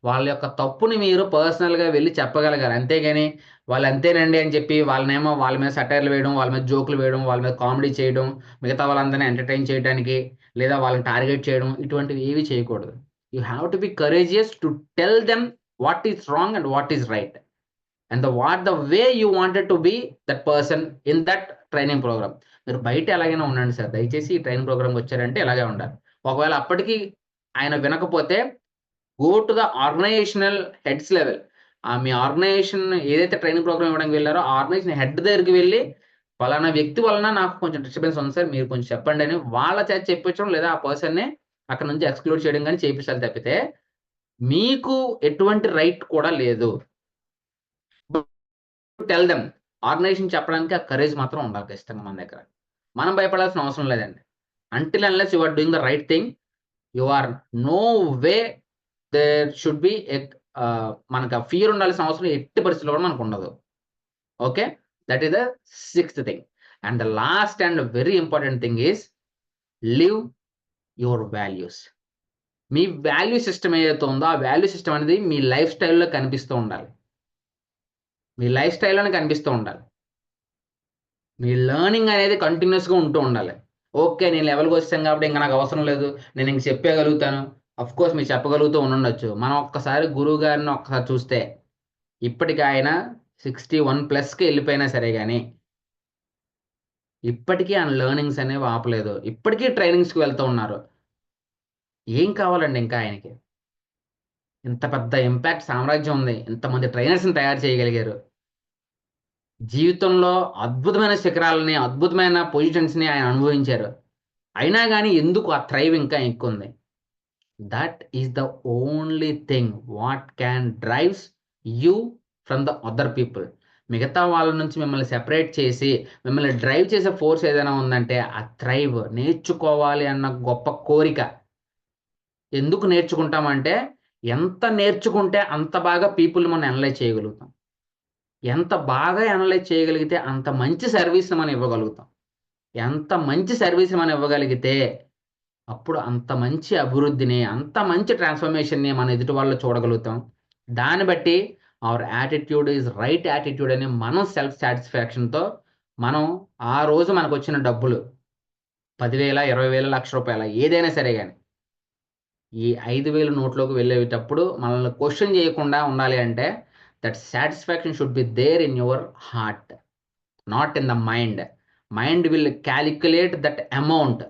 వాళ్ళ యొక్క తప్పుని మీరు పర్సనల్గా వెళ్ళి చెప్పగలగాలి. అంతేగాని వాళ్ళు అంతేనండి అని చెప్పి వాళ్ళనేమో వాళ్ళ మీద సటైర్లు వేయడం, వాళ్ళ మీద జోకులు వేయడం, వాళ్ళ మీద కామెడీ చేయడం, మిగతా వాళ్ళందరినీ ఎంటర్టైన్ చేయడానికి లేదా వాళ్ళని టార్గెట్ చేయడం, ఇటువంటివి ఏవి చేయకూడదు. You have to be courageous to tell them what is wrong and what is right and the way you wanted to be that person in that training programme. మీరు బయట ఎలాగైనా ఉండండి సార్, దయచేసి ఈ ట్రైనింగ్ ప్రోగ్రామ్కి వచ్చారంటే ఇలాగే ఉండాలి. ఒకవేళ అప్పటికి ఆయన వినకపోతే go to the organisational heads level. మీ ఆర్గనైజేషన్ ఏదైతే ట్రైనింగ్ ప్రోగ్రామ్ ఇవ్వడానికి వెళ్ళారో ఆ ఆర్గనైజేషన్ హెడ్ దగ్గరికి వెళ్ళి ఫలానా వ్యక్తి వలన నాకు కొంచెం డిస్టర్బెన్స్ ఉంది సార్, మీరు కొంచెం చెప్పండి అని వాళ్ళ చేత చెప్పించడం, లేదా ఆ పర్సన్ని అక్కడ నుంచి ఎక్స్క్లూడ్ చేయడం కానీ చేయించాలి తప్పితే మీకు ఎటువంటి రైట్ కూడా లేదు. టెల్ దెమ్, ఆర్గనైజేషన్ చెప్పడానికి ఆ కరేజ్ మాత్రం ఉండాలి ఖచ్చితంగా మన దగ్గర. మనం భయపడాల్సిన అవసరం లేదండి. Until unless you are doing the right thing, you are no way there should be మనకు ఫియర్ ఉండాల్సిన అవసరం ఎట్టి పరిస్థితుల్లో కూడా మనకు ఉండదు. Okay, that is the 6th thing. And the last and very important thing is live your values. మీ value system ఏదైతే ఉందో ఆ వాల్యూ సిస్టమ్ అనేది మీ లైఫ్ స్టైల్లో కనిపిస్తూ ఉండాలి. మీ లైఫ్ స్టైల్లోనే కనిపిస్తూ ఉండాలి. మీ లెర్నింగ్ అనేది కంటిన్యూస్గా ఉంటూ ఉండాలి. ఓకే, నేను లెవెల్కి వచ్చాను కాబట్టి ఇంకా నాకు అవసరం లేదు, నేను ఇంక చెప్పగలుగుతాను. అఫ్ కోర్స్ మీరు చెప్పగలుగుతూ ఉండొచ్చు. మనం ఒక్కసారి గురువు గారిని ఒక్కసారి చూస్తే ఇప్పటికి ఆయన 61+కి వెళ్ళిపోయినా సరే కానీ ఇప్పటికీ ఆయన లెర్నింగ్స్ అనేవి ఆపలేదు. ఇప్పటికీ ట్రైనింగ్స్కి వెళ్తూ ఉన్నారు. ఏం కావాలండి ఇంకా ఆయనకి? ఇంత పెద్ద ఇంపాక్ట్ సామ్రాజ్యం ఉంది, ఇంతమంది ట్రైనర్స్ని తయారు చేయగలిగారు. జీవితంలో అద్భుతమైన శిఖరాలని, అద్భుతమైన పొజిషన్స్ని ఆయన అనుభవించారు. అయినా కానీ ఎందుకు ఆ థ్రైవ్ ఇంకా ఎక్కువ ఉంది? That is the only thing what can drives you from the other people. మిగతా వాళ్ళ నుంచి మిమ్మల్ని సెపరేట్ చేసి మిమ్మల్ని డ్రైవ్ చేసే ఫోర్స్ ఏదైనా ఉందంటే ఆ థ్రైవ్, నేర్చుకోవాలి అన్న గొప్ప కోరిక. ఎందుకు నేర్చుకుంటామంటే ఎంత నేర్చుకుంటే అంత బాగా పీపుల్ మనం అనలైజ్ చేయగలుగుతాం. ఎంత బాగా అనలైజ్ చేయగలిగితే అంత మంచి సర్వీస్ని మనం ఇవ్వగలుగుతాం. ఎంత మంచి సర్వీస్ మనం ఇవ్వగలిగితే అప్పుడు అంత మంచి అభివృద్ధిని, అంత మంచి ట్రాన్స్ఫర్మేషన్ని మన ఎదుటి వాళ్ళు చూడగలుగుతాం. దాన్ని బట్టి our attitude is right attitude అని మనం సెల్ఫ్ సాటిస్ఫాక్షన్తో మనం ఆ రోజు మనకు వచ్చిన డబ్బులు 10,000, 20,000, ₹1,00,000 ఏదైనా సరే కానీ ఈ 5,000 నోట్లోకి వెళ్ళేటప్పుడు మనల్ని క్వశ్చన్ చేయకుండా ఉండాలి అంటే that satisfaction should be there in your heart, not in the mind. Mind will calculate that amount.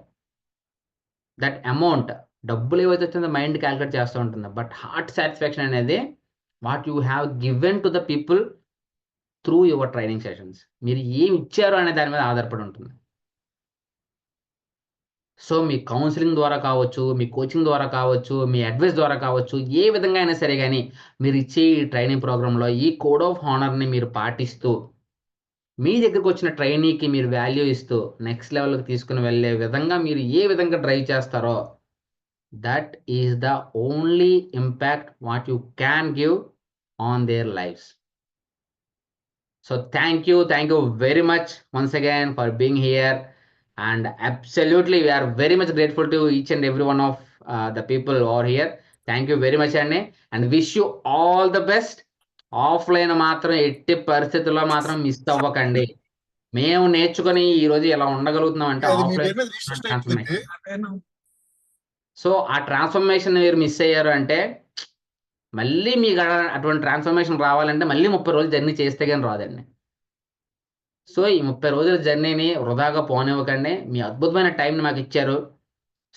డబ్బులు ఏవైతే వచ్చిందో మైండ్ క్యాలిక్యులేట్ చేస్తూ ఉంటుంది. బట్ హార్ట్ సాటిస్ఫాక్షన్ అనేది what you have given to the people through your training sessions. మీరు ఏమి ఇచ్చారో అనే దాని మీద ఆధారపడి ఉంటుంది. సో మీ కౌన్సిలింగ్ ద్వారా కావచ్చు, మీ కోచింగ్ ద్వారా కావచ్చు, మీ అడ్వైస్ ద్వారా కావచ్చు, ఏ విధంగా అయినా సరే కానీ మీరు ఇచ్చే ఈ ట్రైనింగ్ ప్రోగ్రాంలో ఈ కోడ్ ఆఫ్ హానర్ని మీరు పాటిస్తూ మీ దగ్గరకు వచ్చిన ట్రైనీకి మీరు వాల్యూ ఇస్తూ నెక్స్ట్ లెవెల్కి తీసుకుని వెళ్ళే విధంగా మీరు ఏ విధంగా డ్రైవ్ చేస్తారో that is the only impact what you can give on their lifes. So thank you very much once again for being here, and absolutely we are very much grateful to each and every one of the people who are here. Thank you very much అండి, and wish you all the best. Offline మాత్రం ఎట్టి పరిస్థితుల్లో మాత్రం miss అవ్వకండి. మేము నేర్చుకుని ఈ రోజు ఎలా ఉండగలుగుతున్నాం అంటే ఆఫ్లైన్ ట్రాన్స్ఫర్మేషన్. సో ఆ ట్రాన్స్ఫర్మేషన్ మీరు మిస్ అయ్యారు అంటే మళ్ళీ మీకు అటువంటి ట్రాన్స్ఫర్మేషన్ రావాలంటే మళ్ళీ 30 రోజులు జర్నీ చేస్తే కానీ రాదండి. సో ఈ 30 రోజుల జర్నీని వృధాగా పోనివ్వకండి. మీ అద్భుతమైన టైంని మాకు ఇచ్చారు.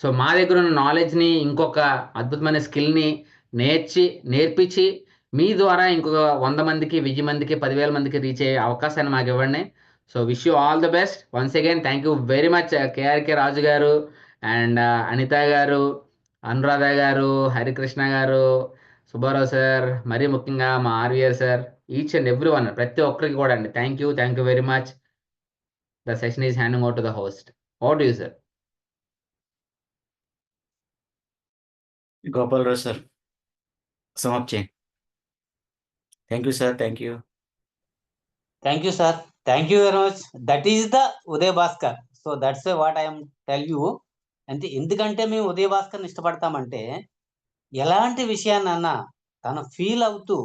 సో మా దగ్గర ఉన్న నాలెడ్జ్ని, ఇంకొక అద్భుతమైన స్కిల్ని నేర్పించి మీ ద్వారా ఇంకొక 100 మందికి, 1000 మందికి, 10,000 మందికి రీచ్ అయ్యే అవకాశాన్ని మాకు ఇవ్వండి. So wish you all the best once again. Thank you very much KRK Raju garu and Anitha గారు, అనురాధ గారు, హరికృష్ణ గారు, సుబ్బారావు సార్, మరీ ముఖ్యంగా మా RVR sir, each and every one, ప్రతి ఒక్కరికి కూడా అండి thank you very much. The session is handing over to the host. Over to you sir. Gopalarao sir సమాప్తి చేయండి. Thank you sir. Thank you sir. Thank you very much. That is the Uday Bhaskar. So that's what I'm tell you. అంటే ఎందుకంటే మేము ఉదయ్ భాస్కర్ని ఇష్టపడతామంటే ఎలాంటి విషయాన్నన్నా తను feel అవుతూ